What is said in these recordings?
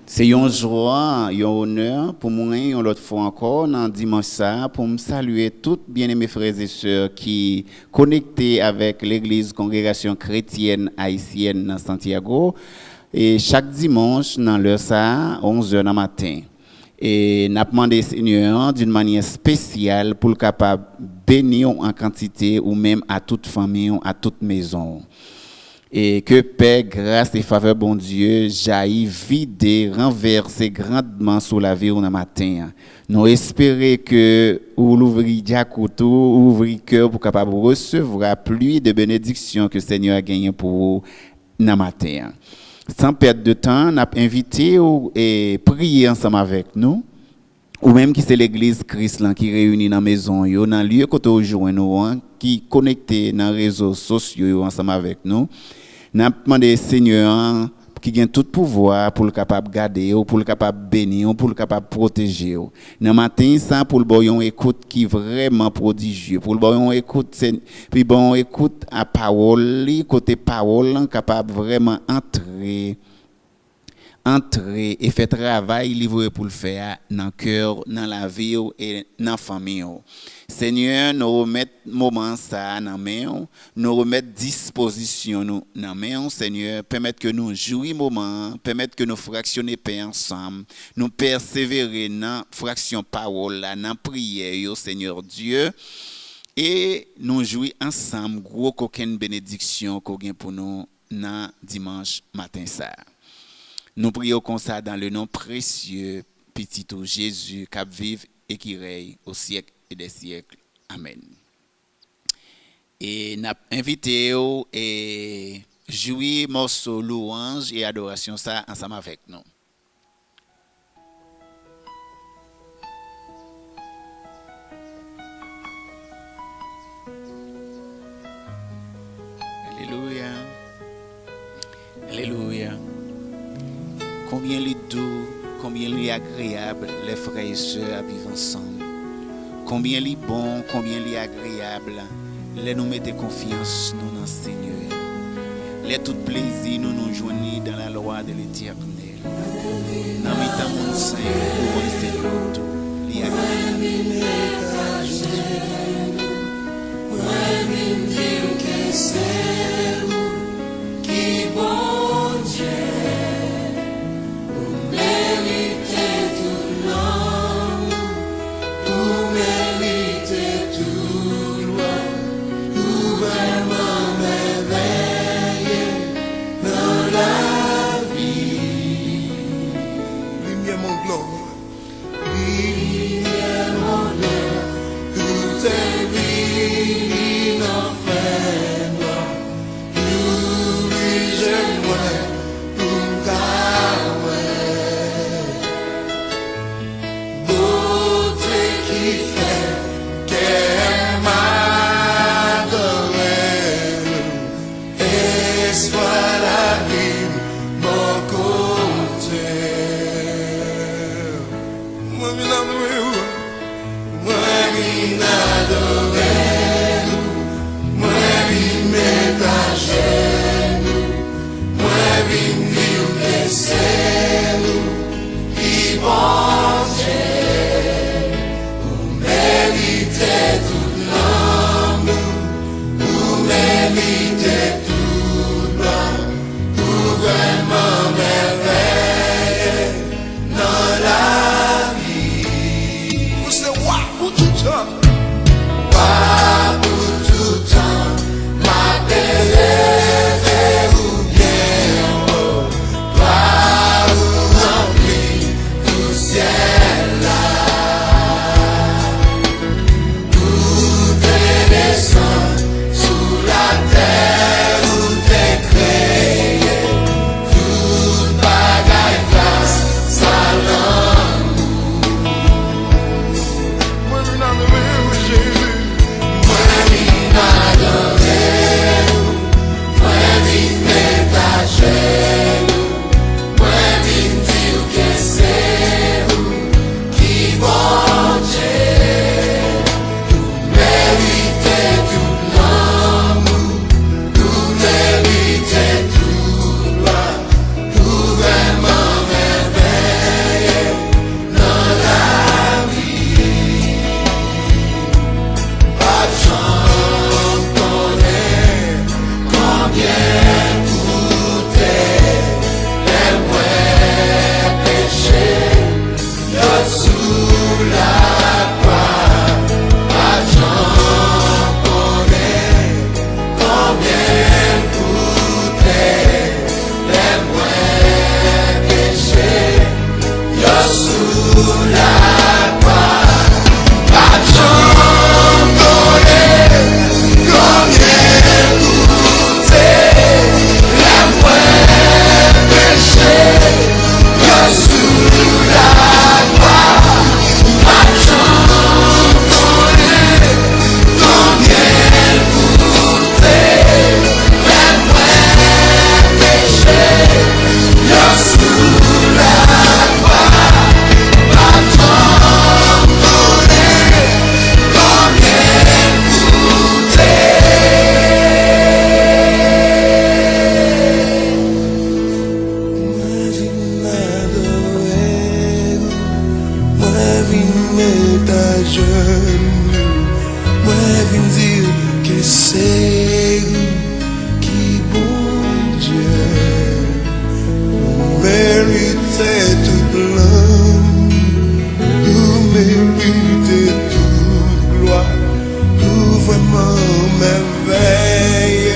C'est une joie, un honneur pour moi, une autre fois encore, dans dimanche ça, pour me saluer tous bien-aimés frères et sœurs qui connectés avec l'Église Congrégation chrétienne haïtienne dans Santiago. Et chaque dimanche, dans l'heure ça, 11h du matin. Et nous demandé Seigneur d'une manière spéciale pour le capable bénir en quantité ou même à toute famille, à toute maison. Et que paix, grâce et faveur, bon Dieu, jaillit, vide, renverse grandement sur la vie au matin. Nous espérons que vous l'ouvrez diacoto, ouvrez cœur pour capable recevoir plus de bénédictions que le Seigneur a gagné pour vous dans matin. Sans perdre de temps, nous avons invité et prier ensemble avec nous. Ou même qui c'est l'église Christ qui réunit dans la maison, dans le lieu que nous rejoignons, qui connecté dans les réseaux sociaux ensemble avec nous. Nous avons demandé au Seigneur qui a tout pouvoir pour le capable de garder, pour le capable de bénir, pour le capable de protéger. Dans le matin, ça pour le bon écoute qui est vraiment prodigieux. Pour le bon écoute, puis bon écoute à parole, côté parole, capable vraiment entrer et faire travail livré pour le faire dans le cœur, dans la vie et dans la famille. Seigneur, nous remettons moment ça dans main, nous remettons disposition dans main, Seigneur, permettre que nous jouions moment, permettre que nous fractionnions paix ensemble, nous persévérer dans fraction parole, dans prière, Seigneur Dieu, et nous jouer ensemble gros qu'aucune bénédiction qu'on gagne pour nous dans dimanche matin ça. Nous prions comme ça dans le nom précieux, petit Jésus, qui vive et qui règne au siècle et des siècles. Amen. Et nous invité et jouer morceau louange et adoration ça ensemble avec nous. Alléluia. Alléluia. Combien il est doux, combien il est agréable, les frères et sœurs à vivre ensemble. Combien il est bon, combien il est agréable, les nous mettons confiance nous dans le Seigneur. Les tout plaisir nous nous joignons dans la loi de l'Éternel. Dans le temps mon Seigneur, nous Seigneur tout, il est agréable. Wow, tout le temps, ma belle. mettre à genoux. Moi, viens dire que c'est qui bon Dieu méritait toute l'âme, vous méritez toute gloire, vous vraiment merveille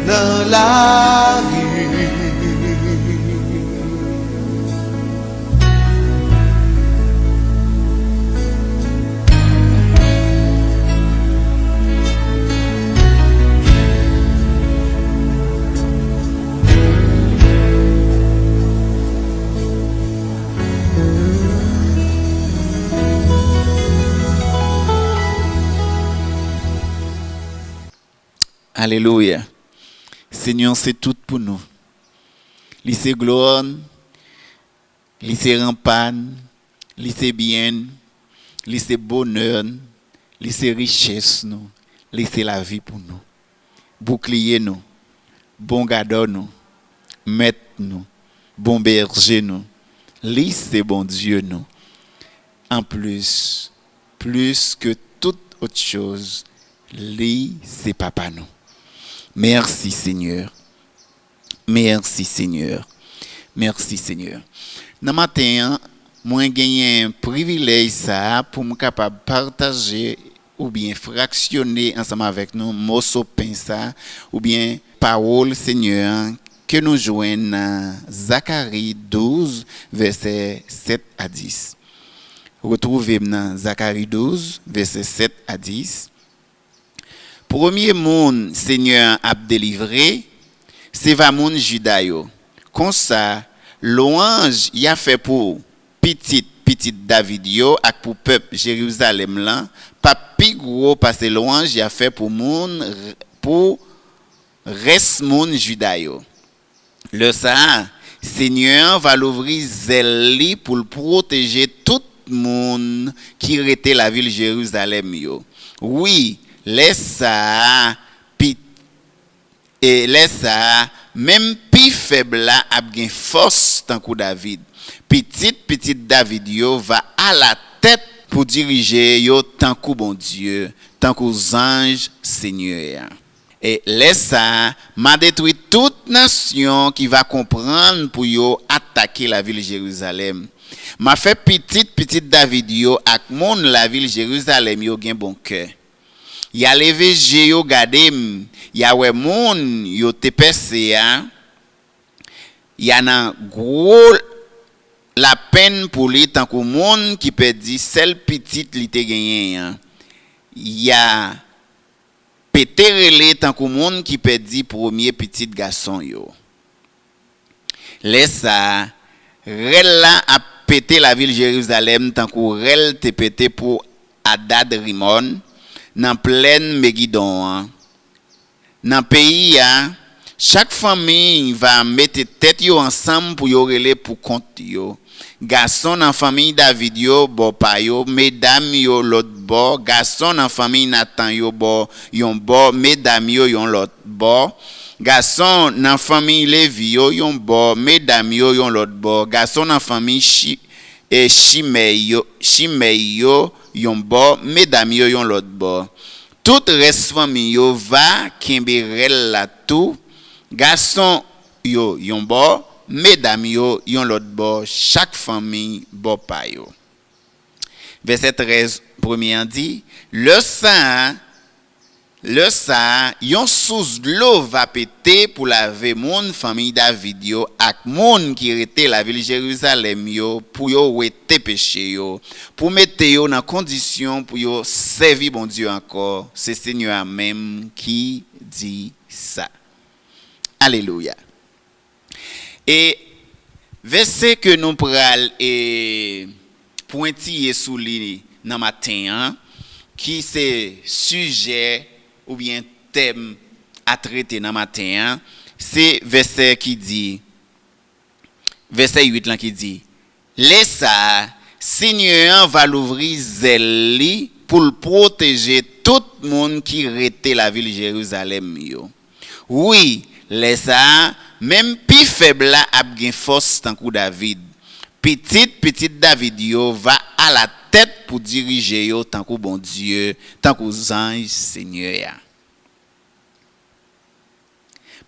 dans la vie. Alléluia. Seigneur, c'est tout pour nous. Lycée gloire, lycée rampane, lycée bien, lycée bonheur, lycée richesse nous, lycée la vie pour nous. Bouclier nous, bon gardeur nous, maître nous, bon berger nous, lycée bon Dieu nous. En plus que toute autre chose, lycée papa nous. Merci Seigneur. Merci Seigneur. Merci Seigneur. Dans matin, moi gagné un privilège ça pour me capable partager ou bien fractionner ensemble avec nous morceau pain ça ou bien parole Seigneur que nous joignons dans Zacharie 12 verset 7 à 10. Retrouvez dans Zacharie 12 verset 7 à 10. Premier monde Seigneur a délivré, c'est va moun Judayo. Comme ça, louange y a fait pour petit David yo ak pour peuple Jérusalem là, pas pi gros parce que louange y a fait pour moun pour reste moun Judayo. Le ça, Seigneur va l'ouvrir zèle pour le protéger tout monde qui était la ville Jérusalem yo. Oui, laisse ça même pi faible là a bien force tant que David. Petit David yo va à la tête pour diriger yo tant que bon Dieu, tant que ange Seigneur. Et laisse ça, m'a détruit toute nation qui va comprendre pour yo attaquer la ville de Jérusalem. M'a fait petite David yo ak moun la ville de Jérusalem yo gen bon cœur. Y a levé yo gade y a wè moun yo te percé ya. Y a nan gros la peine pour lui tant que monde qui perdit celle petite li te gagné. Y a pété relé tant que monde qui perdit premier petit garçon yo. Laisse ça rel la a pété la ville Jérusalem tant que rel te pété pour Hadad Rimon dans plaine Megidon. Dans pays chaque famille va mettre tête yo ensemble pour yo relé pour compte yo. Garçon dans famille David yo bo pa yo, mesdames yo l'autre bord, garçon dans famille Nathan yo bo yon bord, mesdames yo yon l'autre bord. Garçon dans famille Lévi yo yon bord, mesdames yo yon l'autre bord. Garçon dans famille Shimei yo yon bord, mesdames yo yon l'autre bord. Tout reste famille yo va kimberel la tout. Garçon yo yon bord, mesdames yo yon l'autre bord, chaque famille bord pa yo. Verset 13 premier dit, le sang yon sous l'eau va péter pour laver moun famille David yo ak moun qui rete la ville Jérusalem yo pour yo rete péché yo, pour mettre yo dans condition pour yo servir bon Dieu encore. C'est Seigneur même qui dit ça. Alléluia. Et verset que nous pral et pointiller sous lui dans matin qui c'est sujet ou bien thème à traiter dans matin, c'est verset qui dit verset 8 là qui dit laisse ça Seigneur va l'ouvrir zèle pour le protéger tout le monde qui rete la ville Jérusalem yo. Oui, laisse ça même pi faible a gen force tant que David. Petite David yo va à la tête pour diriger yo tant que bon Dieu, tant que ange Seigneur.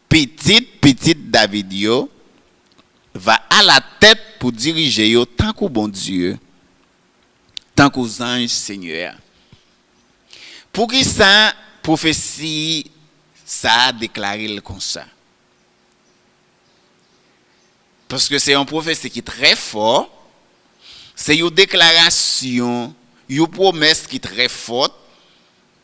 Petite David yo va à la tête pour diriger yo tant que bon Dieu, tant que ange Seigneur. Pour qui ça prophétie ça a déclaré comme ça? Parce que c'est un prophétie qui est très fort, c'est une déclaration, une promesse qui est très forte,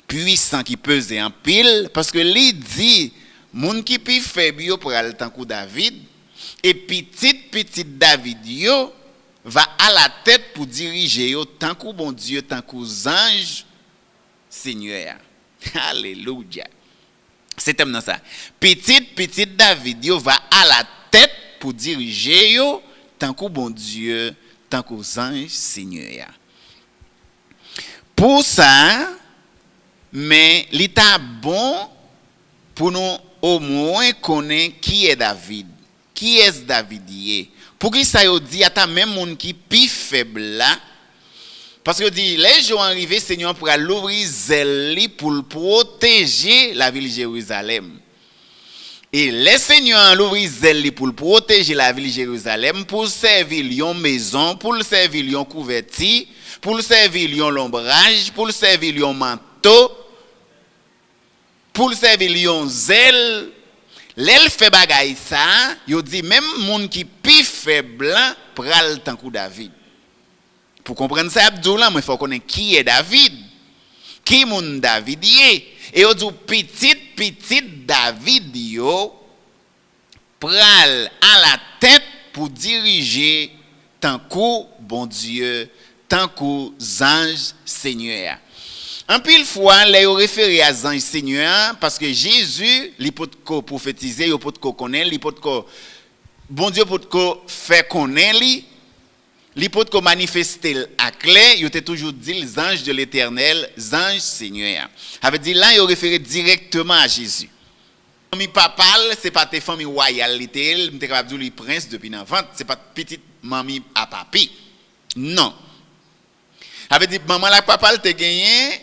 puissant qui pèse en pile, parce que lui dit, moun qui pi faible yo pour aller tant que David, et petite David yo va à la tête pour diriger yo tant que bon Dieu, tant que ange Seigneur. Alléluia. C'est comme ça. Petite David yo va à la tête pour diriger yo tant que bon Dieu, tant que ange Seigneur. Pour ça, mais l'état bon pour nous au moins connaître qui est David. Qui est David? Pour qui ça yo dit à même monde qui pi faible là. Parce que dit les jours arrivés Seigneur pour l'ouvrir zèle pour le protéger la ville de Jérusalem. Et les seigneurs l'ouvrir zèle pour le protéger la ville de Jérusalem, pour servir lion maison, pour le servir lion couverti, pour le servir lion l'ombrage, pour le servir lion manteau, pour le servir lion zèle. L'elle fait bagay ça, yo dit même moun qui pi faible pral tant que David. Pour comprendre ça Abdullah, il faut connaître qui est David. Qui moun David est. Et yo dit petite David yo pral à la tête pour diriger tant que bon Dieu, tant que ange Seigneur. En pile fois, les référé à ange Seigneur parce que Jésus, il peut prophétiser, il peut connaître, il peut bon Dieu peut faire connaître, il peut manifester à clair, il était toujours dit les anges de l'Éternel, ange Seigneur. Avait dit là, il référé directement à Jésus. Famille papale, c'est pas tes familles royales, il était capable de dire le prince depuis l'enfant, c'est pas petite mamie à papi. Non. Avait dit maman la papa te gagné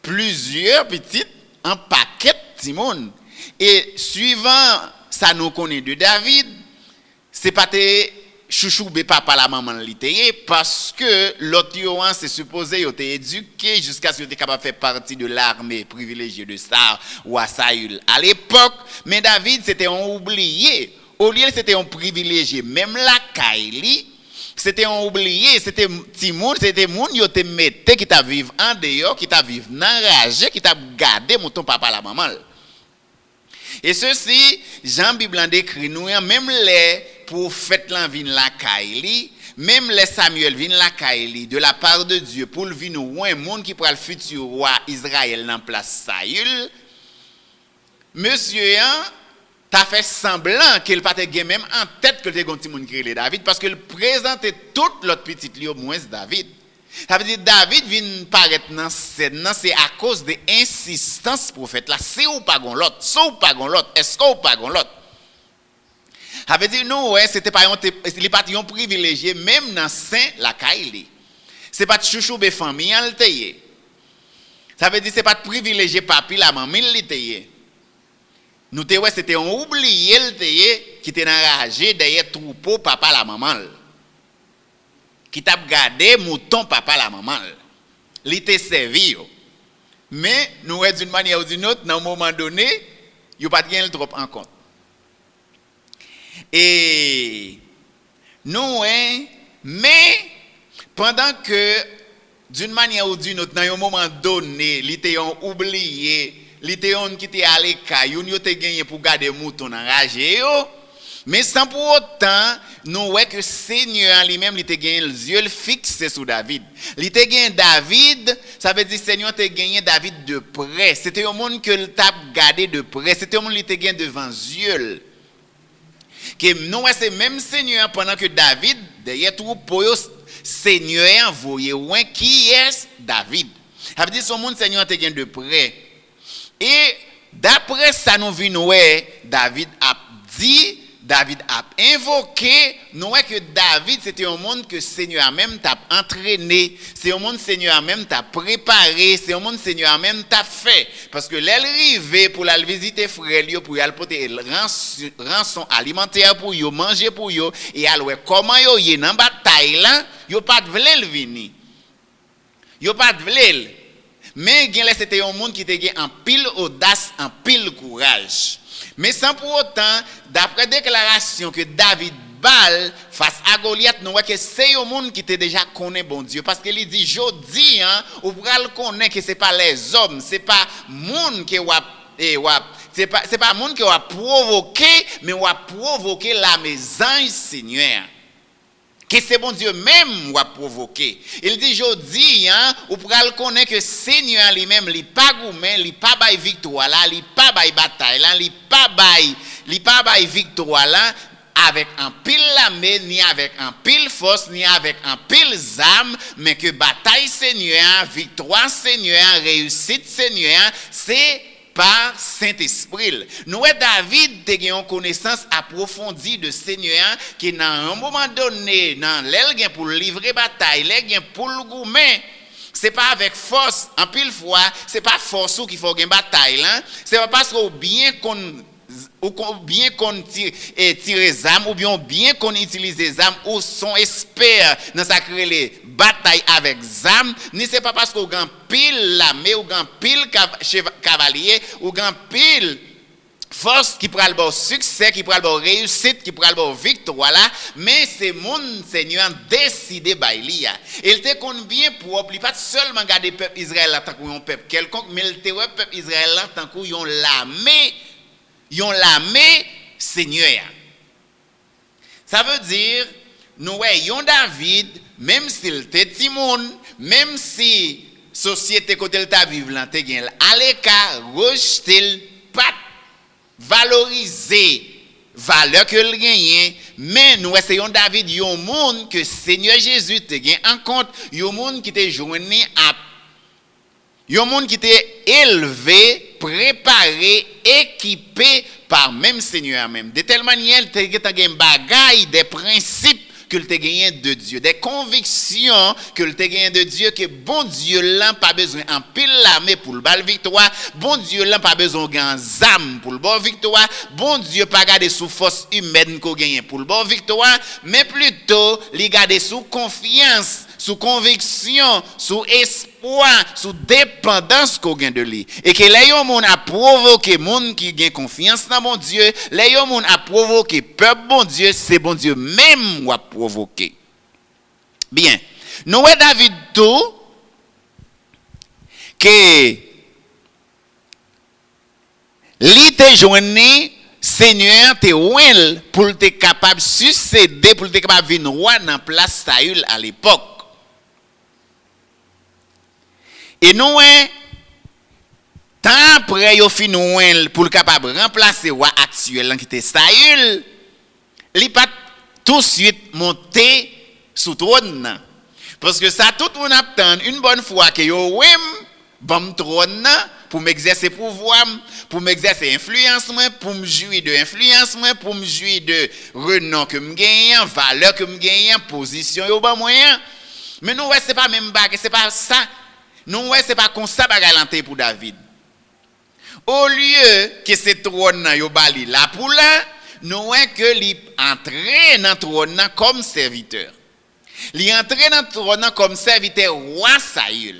plusieurs petites un paquet de Timon. Et suivant ça nous connaît de David, c'est pas tes chouchou be papa la maman littéraire parce que l'autre c'est supposé être éduqué jusqu'à ce qu'il soit capable de faire partie de l'armée privilégiée de Star ou à Saül à l'époque, mais David c'était un oublié. Au lieu c'était un privilégié, même la Kaili, c'était un oublié, c'était Timon, c'était moun yo te mette qui t'a vivre en dehors, qui t'a vivre enragé, qui t'a gardé mon ton papa la maman. Et ceci, Jean Bible décrit nous même les prophètes lan vinn la Kaili, même les Samuel vinn la Kaili de la part de Dieu pour le vinn ou un monde qui pourra le futur roi Israël en place Saül. Monsieur t'a fait semblant qu'il pas te même en tête que te gon ti moun qui relé David parce qu'il présentait toute l'autre petite li au moins David. Ça veut dire David vient paraître dans scène, c'est à cause de insistance prophète là, c'est ou pas gon l'autre, c'est ou pas gon l'autre, est-ce qu'on pas gon l'autre. Ça veut dire non ouais, c'était pas il pas un privilégié même dans saint la Kaili. C'est pas de chouchou be famille en le. Ça veut dire c'est pas de privilégié papi la maman li teye. Nous te ouais c'était un oublié le qui était enragé derrière troupeau papa la maman. Qui t'a gardé mouton papa la maman. Li te servi. Mais nous d'une manière ou d'une autre, dans un moment donné, il pas de trop en compte. Et nous, mais pendant que d'une manière ou d'une autre, dans un moment donné, il était oublié, il était qui était à l'écart, il était gagné pour garder mouton enragé. Mais sans pour autant, nous voyons que le Seigneur lui-même, il a gagné les yeux fixés sur David. Il a gagné David, ça veut dire que le Seigneur a gagné David de près. C'était un monde que le t'a gardé de près. C'était un monde qui a gagné devant les yeux. Que nous, c'est même Seigneur, pendant que David, derrière tout, pour le Seigneur a envoyé qui est David. Ça veut dire que ce monde, Seigneur a gagné de près. Et d'après ça, nous vîmes, David a dit, David a invoqué, nous voyons que David, c'était un monde que le Seigneur a même t'a entraîné, c'est un monde que le Seigneur a même t'a préparé, c'est un monde que le Seigneur a même t'a fait. Parce que l'arrivée pour la visiter frère, pour y aller porter rançon alimentaire pour eux, manger pour eux, et alors comment ils y dans la bataille là, ils pas de vle le venir. Ils pas de vle. Mais c'était un monde qui était en pile audace, en pile courage. Mais sans pour autant, d'après déclaration que David balle face à Goliath, nous voyons que c'est un monde qui était déjà connaît bon Dieu. Parce qu'il dit, je dis, ou pour le connaître que ce n'est pas les hommes, ce n'est pas monde qui c'est pas monde qui va provoquer, mais va provoquer la maison Seigneur. Que c'est bon Dieu même va provoquer. Il dit, je dis, ou pour le connaître que Seigneur lui-même, il pas gourmet, il pas bail victoire là, il pas bail bataille là, il pas bail victoire là, avec un pile l'armée, ni avec un pile force, ni avec un pile âme, mais que bataille Seigneur, victoire Seigneur, réussite Seigneur, c'est par Saint-Esprit. Nous, David, a une connaissance approfondie de Seigneur qui, dans un moment donné, dans l'aile pour livrer bataille, l'aile pour le gourmet, c'est pas avec force, en pile fois, c'est pas force qui faut gagner bataille, c'est pas parce qu'on bien qu'on tire les armes, ou bien qu'on utilise les armes, ou son expert dans sa les bataille avec armes, ni c'est pas parce qu'on gagne pile l'armée, ou gagne pile cavalier, ou gagne pile force qui prend le bon succès, qui prend le bon réussite, qui prend le bon victoire là, mais c'est mon Seigneur décidé baïlia. Il te compte bien propre, il pas seulement garder le peuple Israël tant qu'on un peuple quelconque, mais il te ouais peuple Israël tant qu'on yon l'armée Seigneur. Ça veut dire nous voyons David, même s'il était Timon, même si société côté le ta vivre là, te gen à l'écart, rejeter pas valoriser valeur que le gagne, mais nous essayons David yon monde que Seigneur Jésus te gagne en compte, yon monde qui te joindre à yon monde qui était élevé, préparé, équipé par même Seigneur même. De telle manière, tu as des bagailles, des principes que le gagné de Dieu, des convictions que le gagné de Dieu, que bon Dieu là pas besoin en pile l'armée pour le bal victoire, bon Dieu là pas besoin d'un âme pour le bon victoire, bon Dieu pas garder sous force humaine qu'on gagne pour le bon victoire, mais plutôt les garder sous confiance, sous conviction, sous espoir, sous dépendance qu'on gagne de lui. Et que les gens a provoqué monde qui gagne confiance dans mon Dieu, les gens a provoqué peuple bon Dieu, c'est bon Dieu même ou a provoqué. Bien. Nous David tout que li te joindre Seigneur te ouel pour te capable succéder pour te capable venir roi dans place Saül à l'époque. Et nous, tant après, yo fin pour le capable remplacer le roi actuel qui était Saül, il pas tout de suite monter sous trône. Parce que ça, tout le monde attend une bonne fois que yo bon trône pour m'exercer pouvoir, pour m'exercer influence, pour me jouir de influence, pour me jouir de renom que me gagne, valeur que me gagne, position yo ba moyen. Mais nous, c'est pas même bague, c'est pas ça. Nous, c'est pas comme ça bagalanté pour David. Au lieu que ce trône yo bali là pour là, nous que li entrer dans trône comme serviteur. Li entrer dans trône comme serviteur roi Saül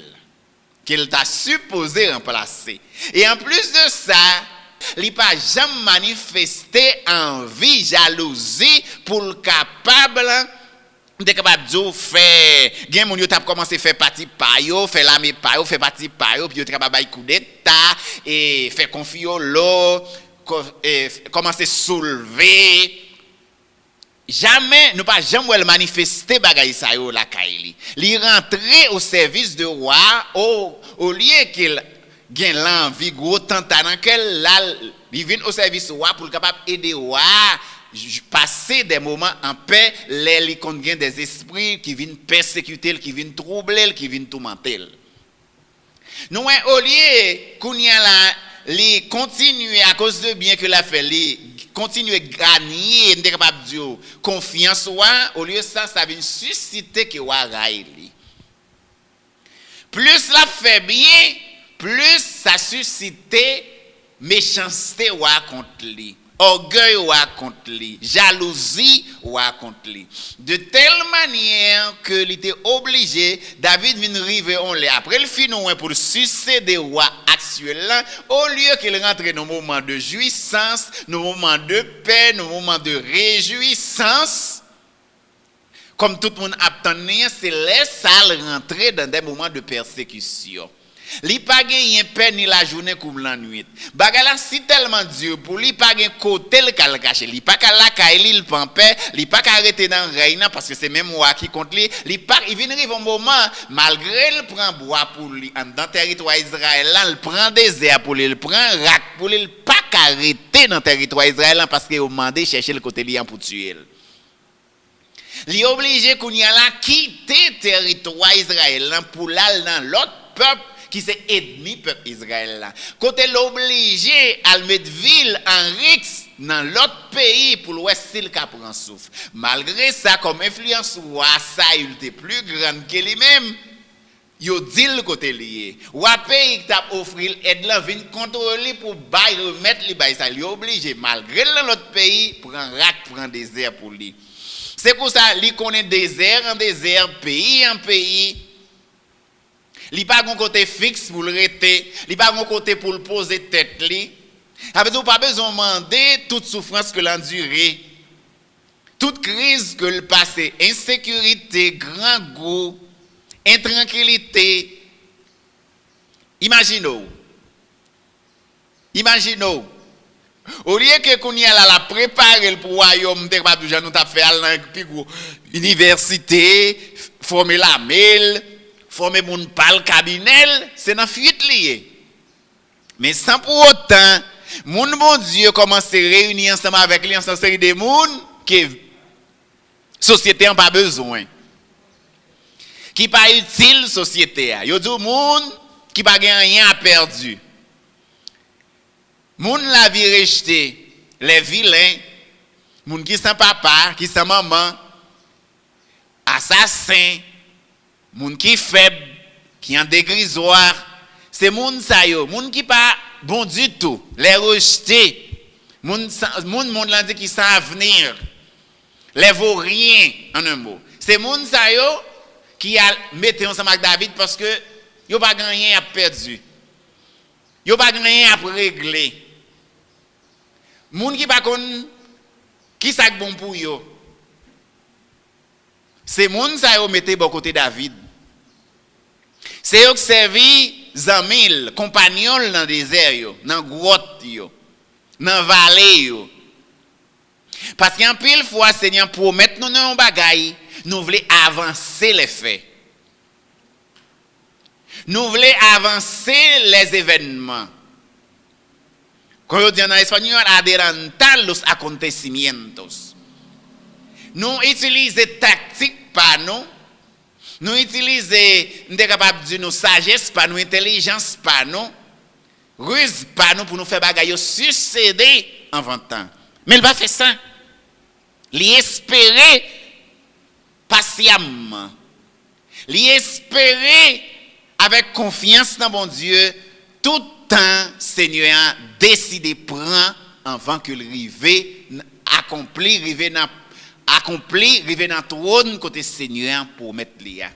qu'il t'a supposé remplacer. Et en plus de ça, il pas jamais manifesté envie, jalousie pour le capable de capable de faire gen moun yo t'a commencé faire partie pa yo faire l'armée pa yo faire partie pa yo puis yo capable bay coup d'état et faire confiance l'eau commencer soulever jamais nous pas jamais manifester bagay sa yo la kaili li rentrer au service de roi au lieu qu'il gagne l'envie gros tant dans quel là il vient au service roi pour capable aider roi passer des moments en paix, les contiennent des esprits qui viennent persécuter, qui viennent troubler, qui viennent tourmenter. Nous, au lieu qu'on y a là, les continuer à cause de bien que la fait, les continuer à gagner, de capable de confiance, au lieu de ça, ça vient susciter que wa raili. Plus la fait bien, plus ça suscite méchanceté wa contre lui. Orgueil ou contre lui, jalousie ou contre lui. De telle manière que il était obligé, David vient arriver on les après le fin pour succéder au roi actuel là, au lieu qu'il rentre dans un moment de jouissance, dans un moment de paix, dans un moment de réjouissance. Comme tout le monde attendait, c'est laisser rentrer dans des moments de persécution. Li pa gen paix ni la journée comme la nuit. Bagala si tellement Dieu pour li pa gen côté le kal caché. Li pa ka la ka il pan paix, li pa ka arrêter dans reina parce que c'est même moi qui compte li. Li pa il vient arriver un moment malgré il prend bois pour lui en dans territoire Israël là, il prend désert pour lui, il prend rac pour lui, il pas arrêter dans territoire Israël là parce qu'il a demandé chercher le côté liant pour tuer. Li obligé qu'on y a là quitter territoire Israël là pour aller dans l'autre peuple qui c'est ennemi peuple Israël là. Côté l'obligé à mettre ville en risque dans l'autre pays pour l'ouest s'il ka prend souffle. Malgré ça comme influence roi ça il était plus grande que lui-même. Yo dit le côté lié. Ou pays qui t'a offrir aide là vinn contrôler pour bail remettre li bail ça il obligé malgré l'autre pays prend rac prend désert pour lui. C'est pour ça li connaît désert en désert, pays en pays. Li pas gon côté fixe pour le rester, li pas gon côté pour le poser tête li. Avec pas besoin demander toute souffrance que l'enduré, toute crise que le passé, insécurité, grand goût, intranquillité. Imaginez. Au lieu que qu'on y a la préparer pour royaume, t'es pas déjà nous t'a fait à l'université, former la mail, former mon pal cabinet, c'est dans fuite lié. Mais sans pour autant, mon bon Dieu commence à réunir ensemble avec lui en série de monde que société n'a pas besoin. Qui pas utile société a. Yo dit monde qui pas rien à perdu. Moun la vie rejeté, les vilains, moun qui sans papa, qui sans maman, assassin, moun qui faible, qui en dégrisoire, c'est moun sa yo, moun qui pas bon du tout, les rejetés, moun l'an dit qui sans avenir, les vauriens en un mot. C'est moun sa yo qui a metté ensemble avec David parce que yo pas rien à perdu. Yo pas rien à régler. Moun qui pas kon qui ça bon pour yo. C'est moun sa yo metté bon côté David. C'est eux qui servi zamil, compagnons dans désert yo, dans grotte yo, dans vallée yo. Parce qu'en pile fois Seigneur promet nous un bagaille, nous voulons avancer les faits. Nous voulons avancer les événements. Quand on dit en espagnol, adelantar los acontecimientos. Nous utilisons tactique par nous. Nous utilisons, nous sommes capables de dire nos sagesse par nous, intelligence par nous, ruse par nous pour nous faire bagaille succéder en 20 ans. Mais il va faire ça. Il espérer patiemment. Il espérer avec confiance dans mon Dieu tout temps Seigneur a décidé de prendre avant que le rive accompli, rive dans le trône côté Seigneur pour mettre l'IA.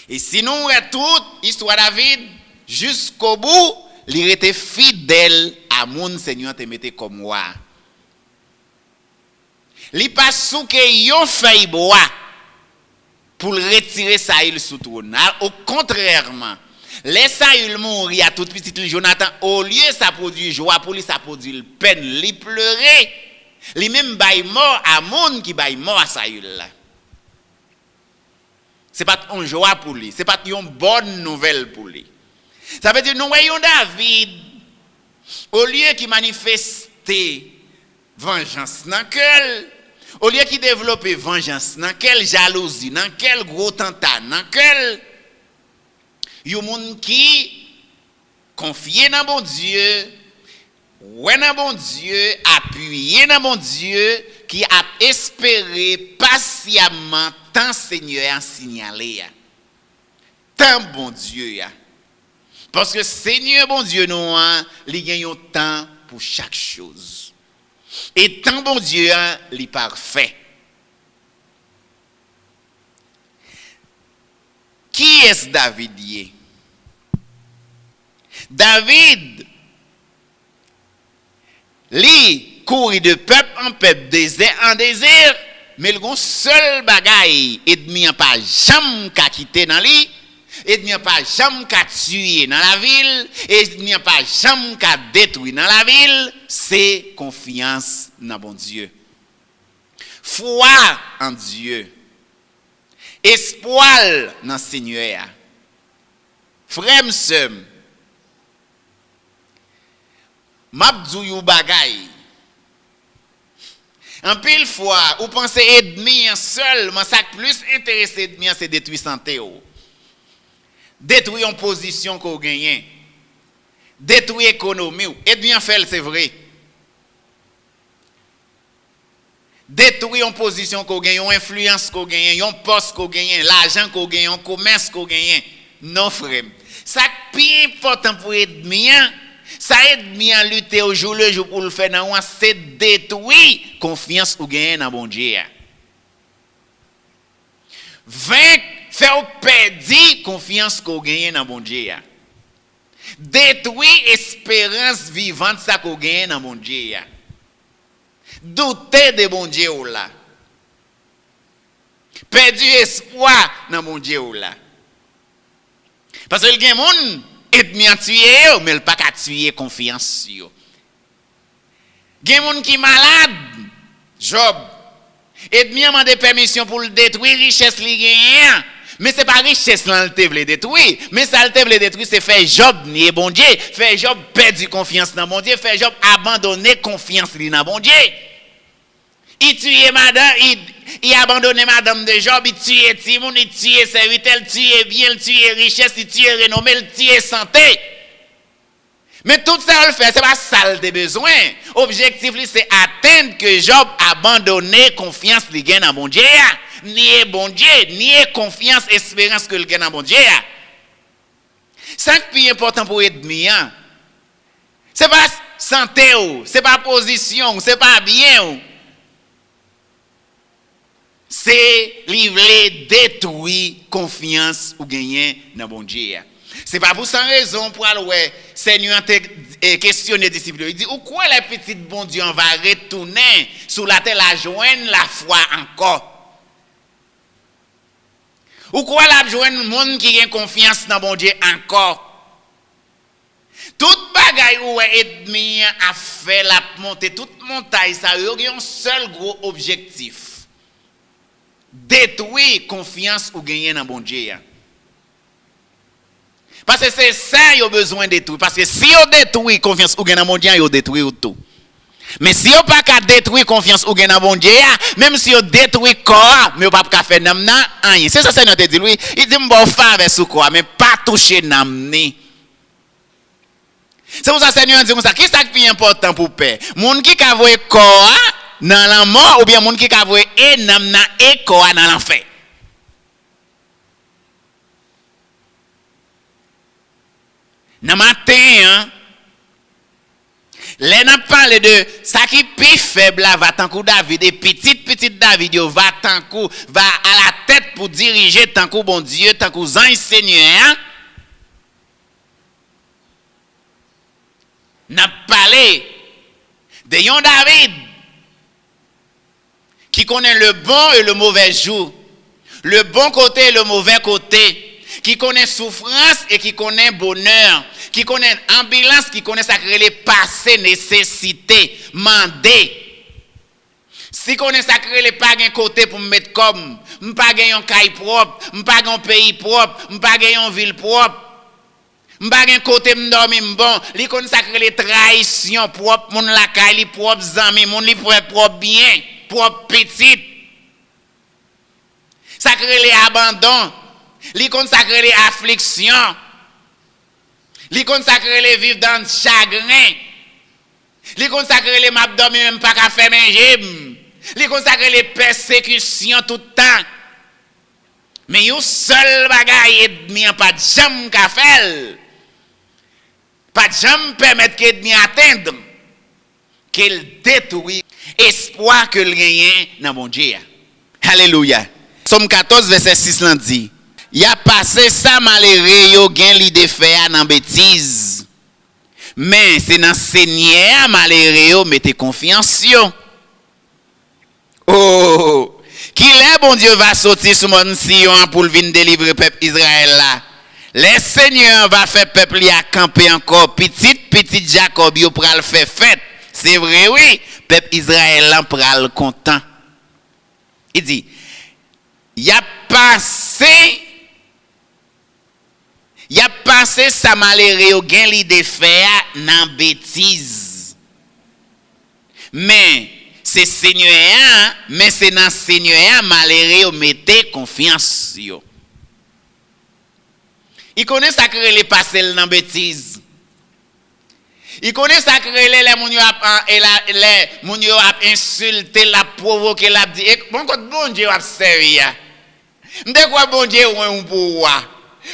Et sinon, on toute histoire David jusqu'au bout, il était fidèle à mon Seigneur te mettait comme moi. Il pas sous que yon fait bois pour retirer Saül sous trône. Au contrairement, les Saül mourir à toute petite Jonathan, au lieu ça produit joie pour lui, ça produit peine, il pleurait. Lui même bail mort à monde qui bail mort à Saül là. C'est pas une joie pour lui, c'est pas une bonne nouvelle pour lui. Ça veut dire nous voyons David au lieu qui manifestait vengeance dans quel au lieu qui développait vengeance dans quelle jalousie, dans quel gros tentat, dans quel yon monde qui confié dans bon Dieu, ouais dans bon Dieu, appuyé dans bon Dieu, qui a espéré patiemment tant Seigneur a signalé. Tant bon Dieu. Parce que Seigneur bon Dieu nous il gagne un temps pour chaque chose. Et tant bon Dieu il est parfait. Qui est David? David, lui, courit de peuple en peuple, désert en désert, mais le seul bagaille, ennemi n'a pas jamais qu'à quitter dans lui, ennemi n'a pas jamais qu'à tuer dans la ville, ennemi n'a pas jamais qu'à détruire dans la ville, c'est confiance dans bon Dieu. Foi en Dieu. Espoir dans le Seigneur. Frère m'sem, m'abdou you bagay. En pile fois, ou pensez ennemi seul, mais ça plus intéressé ennemi c'est détruire santé ou. Détruire en position qu'on gagne. Détruire économie ou. Ennemi fait c'est vrai. Détruire en position qu'on gagne, une influence qu'on gagne, un poste qu'on gagne, l'argent qu'on gagne, un commerce qu'on gagne. Non, frère. Ça qui est important pour ennemi, ça aide à lutter au jour le jour pour le faire dans c'est détruire confiance qu'on gagne dans bon Dieu. Vaincre, faire perdre confiance qu'on gagne dans bon Dieu. Détruire espérance vivante ça qu'on gagne dans bon Dieu. Douter de bon Dieu là. Perdu espoir dans mon Dieu là. Parce que il y a des gens ennemi à tuer mais il pas qu'à tuer confiance yo. Il y a des gens qui malade Job ennemi a demandé permission pour le détruire richesse li gagne. Mais c'est pas richesse là le veut détruire, mais ça le veut détruire c'est faire Job nier bon Dieu, faire Job perdre confiance dans bon Dieu, faire Job abandonner confiance dans bon Dieu. Il tue madame, il abandonne madame de Job, il tue Timon, il tue serviteur, il tue bien, il tue richesse, il tue renommée, il tue santé. Mais tout ça le fait, c'est pas ça le besoin. Objectif c'est atteindre que Job abandonne confiance li gagne dans bon Dieu. ni bon Dieu, ni confiance, espérance que le gagne dans bon Dieu. Ça qui est plus important pour ennemi, c'est pas santé, c'est pas position, c'est pas bien. C'est livrer, détruire confiance ou gagner dans bon Dieu. C'est pas pour sans raison pour aller Seigneur questionner les disciples. Il dit ou quoi les petites bon Dieu on va retourner sur la terre la joindre la foi encore. Ou quoi la joindre monde qui a confiance dans bon Dieu encore. Toute bagaille où ennemi a fait la montée toute montagne ça a un seul gros objectif. Détruire confiance ou gagner dans bon Dieu. Parce que c'est ça qu'il a besoin de détruire. Parce que si on détruit confiance ou gagner dans bon Dieu, il détruit tout. Mais si on pas qu'à détruire confiance ou gagner dans bon Dieu, même si on détruit corps, mais on pas qu'à faire namna rien. C'est ça Seigneur te dit lui, il dit m'bo faire avec sous corps mais pas toucher namni. C'est pour ça Seigneur dit comme ça, qui ça qui est important pour paix? Monde qui ka voyer corps dans la mort ou bien monde qui ka voyer namna et corps dans l'enfer. Dans matin, les n'a parlé de ça qui est plus faible va tant que David et petit David va tant que va à la tête pour diriger tant que bon Dieu tant que ange Seigneur. N'a parlé de yon David qui connaît le bon et le mauvais jour, le bon côté et le mauvais côté. Qui connaît souffrance et qui connaît bonheur, qui connaît ambulance, qui connaît sacré passé, nécessité, mandé. Si connaît sacré pas un côté pour me mettre comme, m'pas un caille propre, m'pas un pays propre, m'pas une ville propre. M'pas un côté m'dormi bon, li connaît sacré trahison propre, mon la caille propre zami, mon li propre bien, propre petite. Sacré abandon. Li consacre les afflictions. Li consacre les vivre dans le chagrin. Li consacre les m'abdomen même pas qu'à faire manger. Li consacre les persécutions tout le temps. Mais yon seul bagaille ennemi pas de jamais qu'à faire. Pas de jamais permettre que ennemi atteindre. Qu'il détruit espoir que le gagne dans bon Dieu. Alléluia. Somme 14 verset 6 l'en dit. Il a passé ça malheureux yo gen l'idée faire dans bêtise. Mais c'est dans Seigneur malheureux yo mettez confiance yo. Oh, qui le bon Dieu va sortir sur mon Sion pour venir délivrer peuple Israël là. Le Seigneur va faire peuple y a camper encore petit Jacob yo pral faire fête. C'est vrai oui, peuple Israël là pral content. Il dit il a passé sa malheureux gen l'idée faire nan bêtise. Mais c'est Seigneur, mais c'est dans Seigneur malheureux mettez confiance yo. Il connaît ça que les passer dans bêtise. Il connaît ça que les moun yo les moun yo a insulté, la provoqué, la dit bon Dieu a servi ya. M'de quoi bon Dieu ou un pouvoir.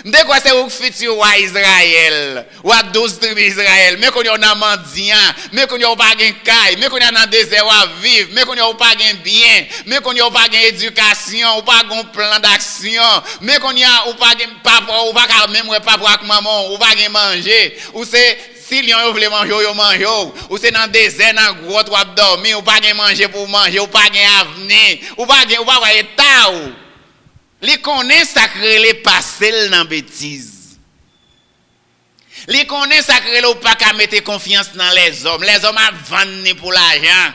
M'de quoi c'est au futur roi Israël, ou à 12 tribus Israël, mais qu'on y a mendiant, mais qu'on y a pas gain caille, mais qu'on y a dans désert à vivre, mais qu'on y a pas gain bien, mais qu'on y a pas gain éducation, ou pas gain plan d'action, mais qu'on y a ou pas gain papa, ou pas même papa avec maman, ou pas gain manger, ou c'est si lion veut manger yo mange ou c'est dans désert dans gros toi dormir, ou pas gain manger pour manger, ou pas gain avenir, ou pas état ou li connaît sacré les passer dans bêtise. Li connaît sacré ou pas qu'à mettre confiance dans les hommes. Les hommes a vendre pour l'argent.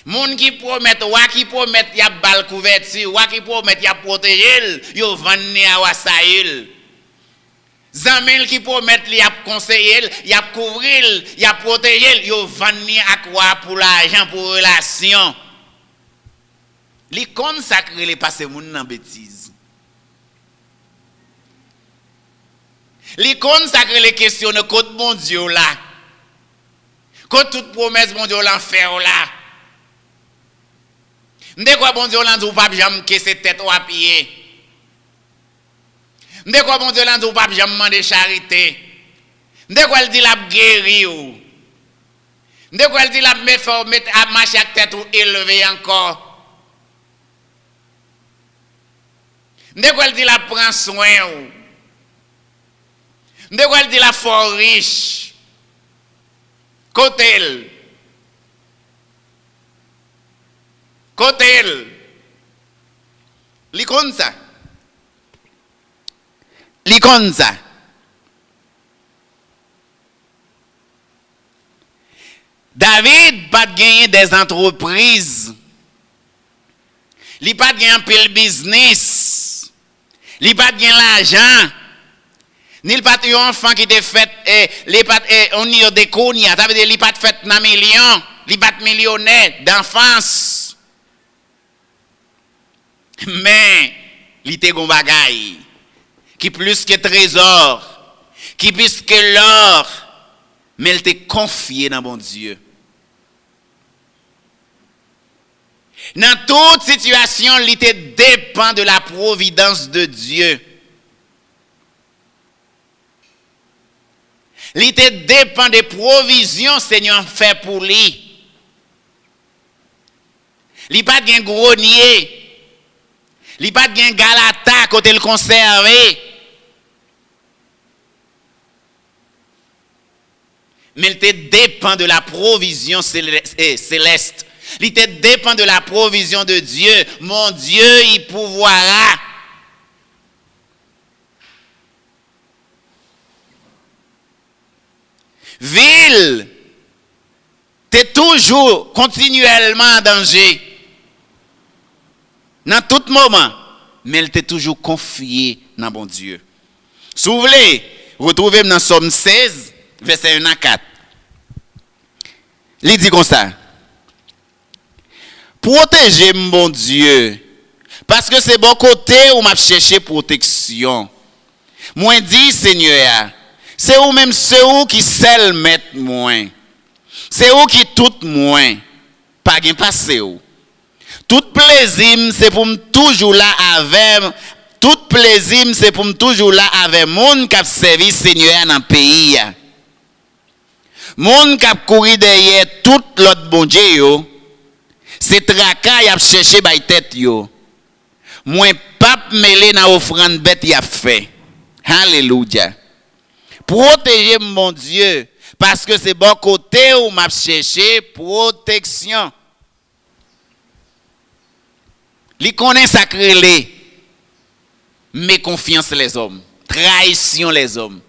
Moun qui promet ou qui promet y a bal couverture, ou qui promet y a protéger, yo vendre à wasaïl. Zamel qui promet li a conseiller, y a couvrir, y a protéger, yo vendre à quoi pour l'argent pour relation. Li consacrer les passer moun nan bêtise. Li consacrer les questions de côté bon Dieu là. Côté toute promesse bon Dieu l'enfer là. M'de quoi bon Dieu là ou pas jamais casser tête ou à pied. M'de quoi bon Dieu là ou pas jamais demander charité. M'de quoi il dit la guérir ou. M'de quoi il dit la mettre à marcher avec tête ou élever encore. M'de quoi il dit la prend soin ou. M'de quoi il dit la fort riche. Côté li kon ça. David pas gagné des entreprises. Li pas gagné un pile business. Li pas gagné l'argent. Ni pas un enfant qui était fait li pas on y a des cognes, ça veut dire li pas fait un million, li pas millionnaire d'enfance. Mais li te gon bagay qui plus que trésor, qui plus que l'or, mais il te confié dans bon Dieu. Dans toute situation, il te dépend de la providence de Dieu. Il te dépend des provisions Seigneur fait pour lui. Il pas de grenier. Il pas de galata côté le conservé. Mais il te dépend de la provision céleste. Il te dépend de la provision de Dieu. Mon Dieu, il pourvoira. Ville, tu es toujours continuellement en danger. Dans tout moment, mais elle t'est toujours confiée dans bon Dieu. Si vous voulez, retrouvez dans Somme 16, verset 1 à 4. Il dit comme ça. Protégez mon Dieu, parce que c'est bon côté où m'a cherché protection. Moi dit Seigneur, c'est où même ceux qui seul mettent moins. C'est où qui tout moins. Pas gain passé où. Tout plaisir c'est pour me toujours là avec tout plaisir c'est pour me toujours là avec monde qui a servi Seigneur dans le pays. Monde qui a couru derrière tout l'autre bon Dieu yo. C'est tracas y a cherché bay tête yo. Moi pas mêlé dans offrande bête y a fait. Alléluia. Protégez mon Dieu parce que c'est bon côté où m'a cherché protection. Li connaît sacré mais confiance les hommes, trahison les hommes.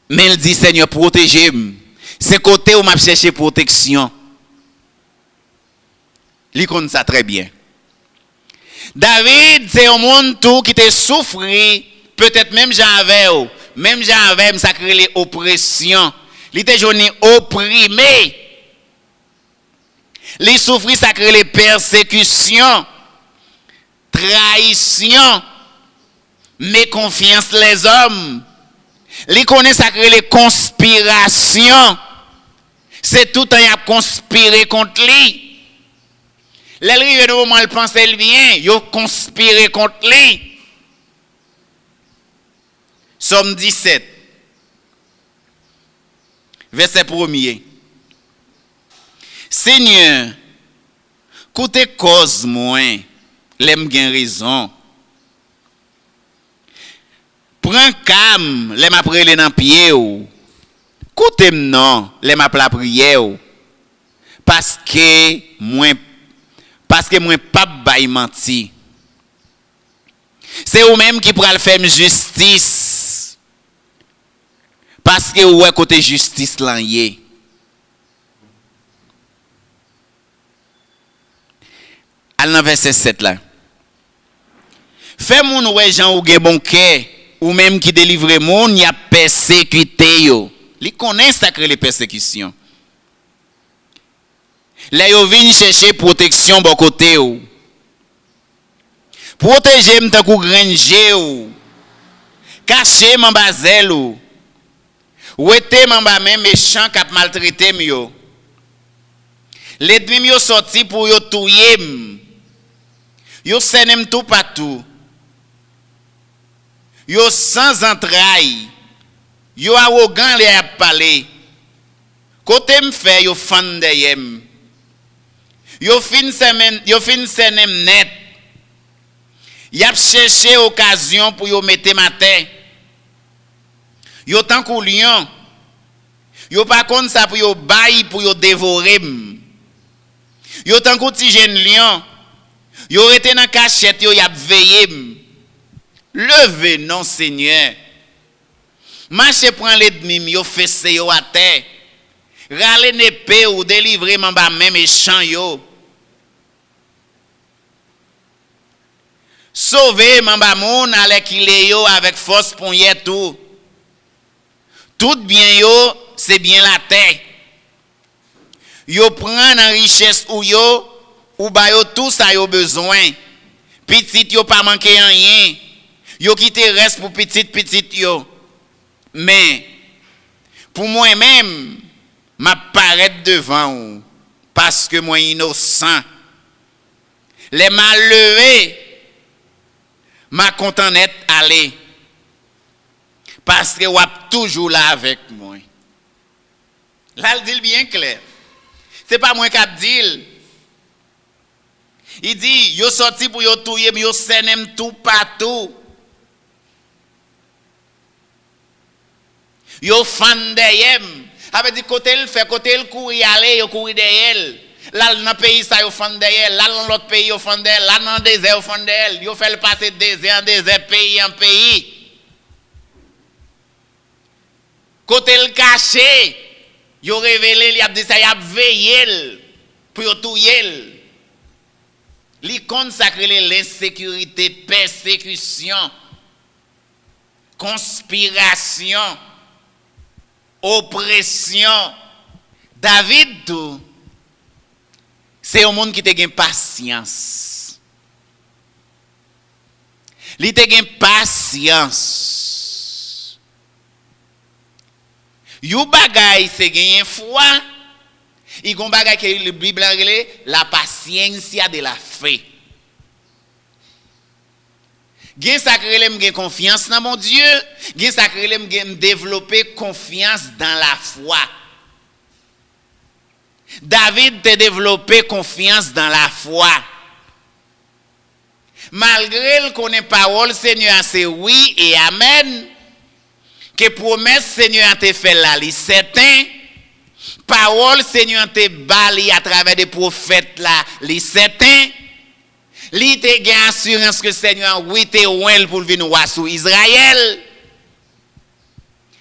Mais il dit Seigneur protégez-moi. C'est côté où m'a cherché protection. Li connaît ça très bien. David c'est un monde tout qui te souffri, peut-être même j'avais sacré les oppressions. Il était jouni opprimé. Les souffrir sacré les persécutions, trahison, méconfiance les hommes. Les connaît sacré les conspirations. C'est tout un y a conspiré contre lui. L'arrivée de moment il pense elle vient, il a conspiré contre lui. Somme 17. Verset 1er. Seigneur, côté cause moins, l'aime gain raison. Prends calme, l'aime après les dans pied ou. Côté non, l'aime après la prière ou. Parce que moi pas bail menti. C'est ou même qui pourra faire justice. Parce que ouais côté justice là yé. Al dans verset 7 là. Fais moun ouais Jean ou gen bon cœur ou même qui délivre moun y a persécuté yo. Li connaît sacré les persécutions. Là yo vinn chercher protection bon côté ou. Protéger m'tan kou granger ou. Cacher m'en bazel ou. Ou était m'en bas même méchant k'ap maltraiter yo. L'ennemi yo sorti pour yo touyer. Yo senem tout partout. Yo sans entrailles. Yo arrogant les a parler. Côté me fait yo fan deyem. Yo fin senem net. Y a cherché occasion pour yo mettre matin. Yo tant kou lion. Yo pas konn ça pour yo bail pour yo dévorer. Yo tant kou ti jeune lion. Yo rete dans cachette yo y a veillé. Levez non Seigneur. Marchez prend l'ennemi yo fessé yo à terre. Rale n'épée ou délivrer man ba même méchant yo. Sauver man ba moun avec il yo avec force pour y tout. Tout bien yo, c'est bien la terre. Yo prend en richesse ou yo ou ba yo tout ça yo besoin. Petit yo pas manquer rien. Yo quitte reste pour petit yo. Mais pour moi-même, m'a paraître devant ou parce que moi innocent. Les malheureux m'a content d'être allé parce que ou toujours là avec moi. Là il dit bien clair. C'est pas moi qui dit. Il dit yo sorti pour yo touyer yo senem tout partout. Yo fan deyem. Avait dit côté il fait côté il courir aller yo courir derrière. Là dans pays ça yo fan derrière, là dans l'autre pays yo fan derrière, là dans désert yo fan derrière. Yo fait le passer désert en désert, pays en pays. Côté il caché, yo révélé, il a dit ça, il a veillé pour yo touyer. Li consacre l'insécurité, persécution, conspiration, oppression. David tout, c'est un monde qui te gagne patience. Li te gagne patience. You bagay se gagne foi. Il y a un bagay que la Bible a la patience de la fe. Gen sakrele m'gen confiance dans mon Dieu, gen sakrele m'gen développer confiance dans la foi. David te développé confiance dans la foi. Malgré le connaît parole Seigneur c'est oui et amen. Que promesse Seigneur te fait là, li certain. Parole Seigneur te bali à travers des prophètes là, li certain. Li te gain assurance que Seigneur oui te ouel pour venir voir sur Israël.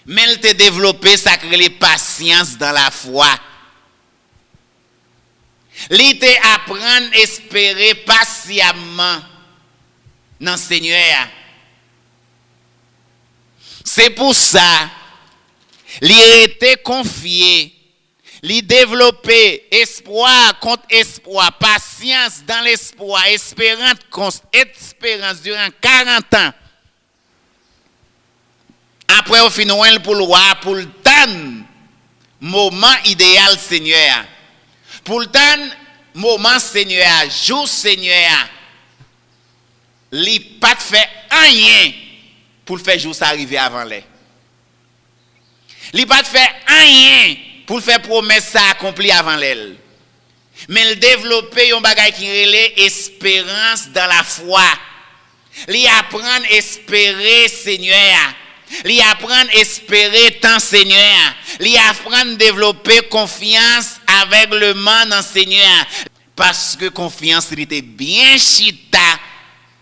Mais il te développé sacré patience dans la foi. Li te apprendre espérer patiemment dans Seigneur. C'est pour ça li était confié, li développer espoir contre espoir, patience dans l'espoir, espérance durant 40 ans. Après au final pour le temps moment idéal Seigneur. Pour le temps moment Seigneur, jour Seigneur, li pas fait rien pour faire jour ça arriver avant les. Li pas fait rien pour faire promesse ça accompli avant l'elle. Mais il développer un bagage qui relève espérance dans la foi. Li apprendre espérer Seigneur. Li apprendre espérer tant Seigneur. Li apprendre développer confiance avec le man dans Seigneur. Parce que confiance il était bien chita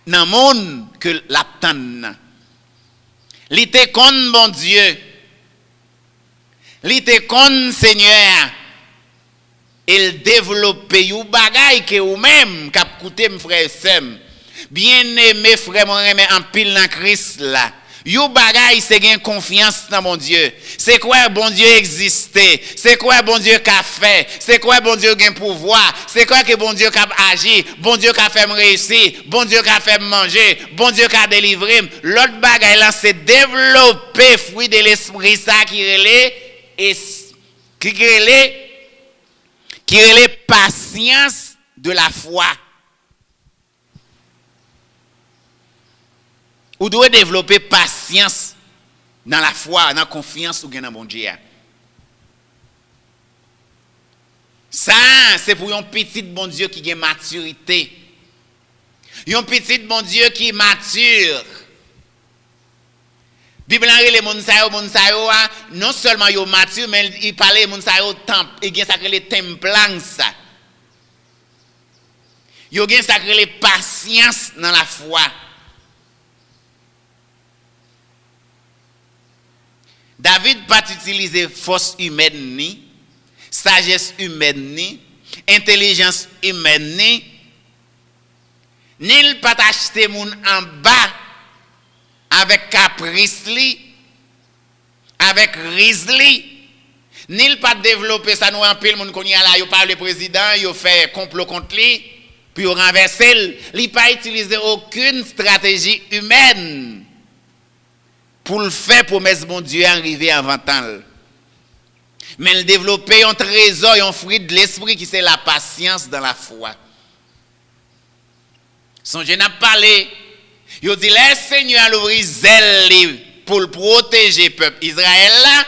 dans le monde que l'attend. Li te kon bon Dieu. Li te kon Seigneur. Il développe you bagay que ou même k'ap koute m frère sem. Bien-aimé frère mon aimé en pile dans Christ là. You bagay c'est gain confiance dans mon Dieu. C'est quoi bon Dieu existait? C'est quoi bon Dieu qu'a fait? C'est quoi bon Dieu gain pouvoir? C'est quoi que bon Dieu qu'a agi? Bon Dieu qu'a fait me réussir? Bon Dieu qu'a fait me manger? Bon Dieu qu'a délivré? L'autre bagay là c'est développer fruit de l'esprit ça qui relait qui est la patience de la foi. Ou doit développer patience dans la foi, dans la confiance ou dans bon Dieu. Ça, c'est pour un petit bon Dieu qui a maturité. Un petit bon Dieu qui est mature. Bible en les monsayo non seulement yo mature mais il parlait monsayo temple et gen sacré les templance. Yo gen sacré les patience dans la foi. David pas utiliser force humaine ni sagesse humaine ni intelligence humaine ni il pas acheter moun en bas avec caprice li, avec risli, ni pas développer ça nous en pile moun konn là yo parle le président, yo fait complot contre lui, puis yo renverser, il pas utiliser aucune stratégie humaine pour le faire promesse bon Dieu arriver avant temps. Mais il développer un trésor, un fruit de l'esprit qui c'est la patience dans la foi. Son je n'a parlé. Il dit, le Seigneur a ouvert zèle pour le protéger le peuple Israël là.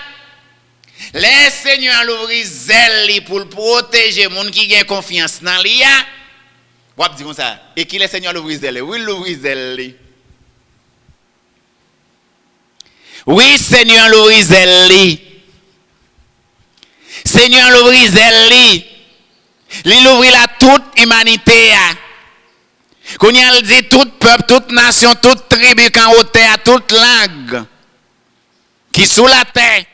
Le Seigneur a ouvert zèle pour le protéger les gens qui ont confiance dans lui. Vous avez dit comme ça. Et qui le Seigneur a ouvert zèle? Oui, il a ouvert zèle. Oui, Seigneur a ouvert zèle. Seigneur a ouvert zèle. Il ouvre la toute humanité. Qu'on y a dit tout peuple, toute nation, toute tribu, quand on terre, toute langue qui sous la terre.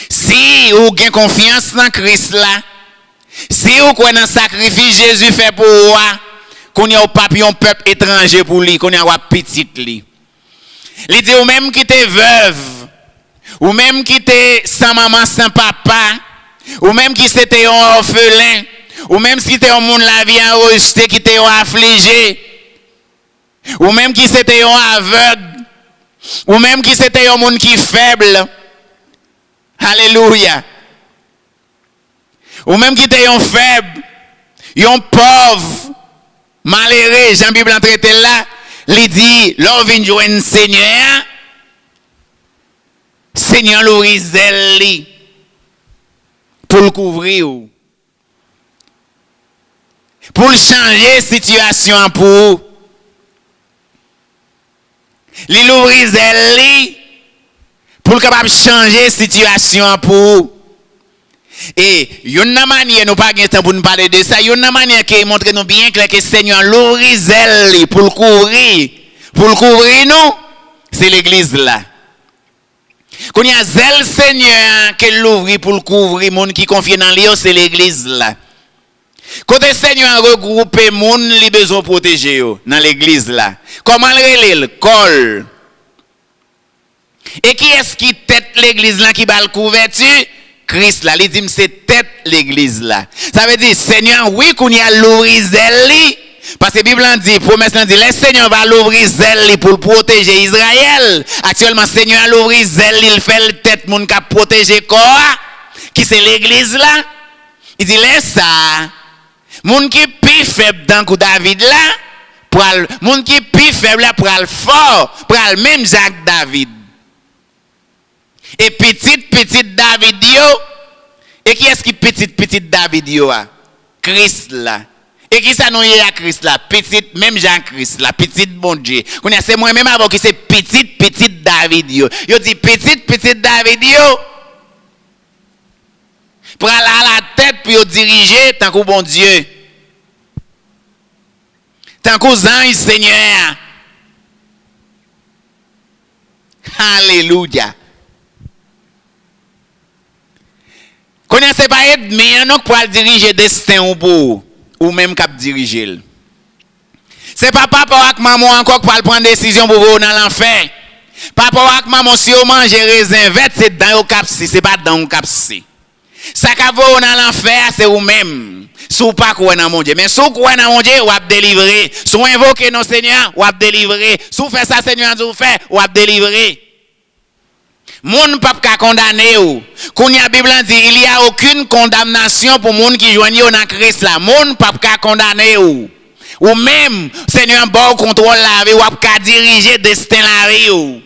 Si vous avez confiance dans Christ là, si vous croyez dans le sacrifice Jésus fait pour vous, qu'on y a un peuple étranger pour lui, qu'on y a un petit lui. Il dit ou même qui était veuve, ou même qui était sans maman, sans papa, ou même qui c'était un orphelin. Ou même si tu es un monde la vie enregistré, qui t'es affligé, ou même qui c'était un aveugle, ou même qui c'était un monde qui est faible, alléluia, ou même qui était un faible, un pauvre, malheureux, Jean-Bible en traité là, il dit, l'on vient joindre Seigneur, Seigneur l'orisel pour le couvrir. Pour changer la situation pour li l'ouvrir zèle pour capable changer la situation pour et une manière nous pas gain temps pour nous parler de ça une manière qui montre nous bien clair que Seigneur l'ouvrir zèle pour le couvrir nous c'est l'église là qu'on y a zèle Seigneur que l'ouvrir pour le couvrir monde qui confie dans lui c'est l'église là. Quand le Seigneur a regroupé les gens, il a besoin de protéger dans l'église là. Comment le col? Et qui est-ce qui tête l'église là qui va le couverture? Christ là. Il dit c'est tête l'église là. Ça veut dire Seigneur, oui, qu'on y a l'ouvrir zèle. Parce que la Bible dit, promesse dit, le Seigneur va l'ouvrir zèle pour protéger Israël. Actuellement, Seigneur a l'ouvrir zèle, il fait le tête moun qui protéger corps. Qui c'est l'église là? Il dit laisse ça. Moun qui plus faible dans coup David là, pour moun qui plus faible là pour le fort, pour le même Jacques David. Et petit David yo, et qui est-ce qui petit David yo a? Christ là. Et qui ça nous y a Christ là? Petit même Jean-Christ là, petit bon Dieu. On a c'est moi même avant que c'est petit David yo. Yo dit petit David yo. Pour aller à la tête puis diriger tant que bon Dieu. Tant que ange Seigneur. Alléluia. Connaissez pas être meilleur pour diriger destin ou même cap diriger. C'est pas papa ou maman encore pour prendre décision pour vous dans l'enfer. Papa ou maman si vous mangez raisin vert c'est dans au cap si c'est pas dans au cap si. Ça qui va dans l'enfer, c'est vous-même. Si vous pas croire dans mon Dieu. Mais si vous croyez dans mon Dieu, vous avez délivré. Si vous invoquez nos Seigneur, vous avez délivré. Si vous faites ça, Seigneur, vous faites, vous avez délivré. Moun pas ka condamner ou. Kounya Bible dit il y a aucune condamnation pour moun qui joignent dans Christ là. Moun pas ka condamner ou. Ou même Seigneur bon contrôle la vie ou ka diriger destin la vie ou.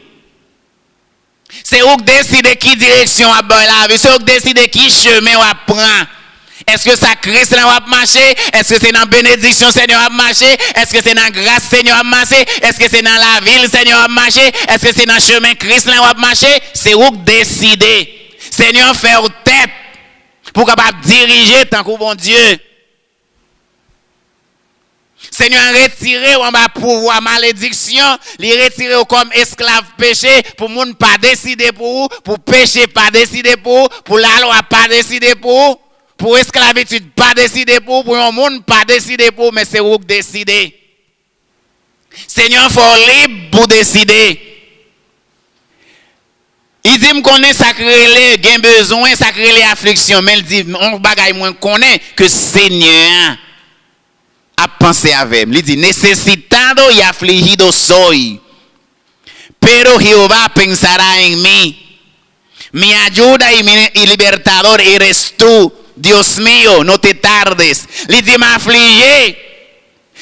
C'est où décider qui direction à la vie, c'est où décider qui chemin à prendre. Est-ce que ça Christ là va marcher? Est-ce que c'est dans bénédiction Seigneur va marcher? Est-ce que c'est dans grâce Seigneur va marcher? Est-ce que c'est dans la ville Seigneur va marcher? Est-ce que c'est dans chemin Christ là va marcher? C'est où décider. Seigneur fait tête pour capable diriger tant que bon Dieu. Seigneur retiré en bas pouvoir malédiction, les retirer comme esclave péché pour moun pas décider pour péché pas décider pour la loi pas décider pour esclavitude pas décider pour un monde pas décider pour mais c'est vous qui décidez. Seigneur faut libre pour décider. Il dit me connaît sacré gain besoin sacré les afflictions mais il dit on bagaille moins connaît que Seigneur a pensé avec. Il dit necesitado y afligido soy. Pero Jehová pensará en mí. Mi ayuda y mi libertador eres tú. Dios mío, no te tardes. Il dit m'affligé.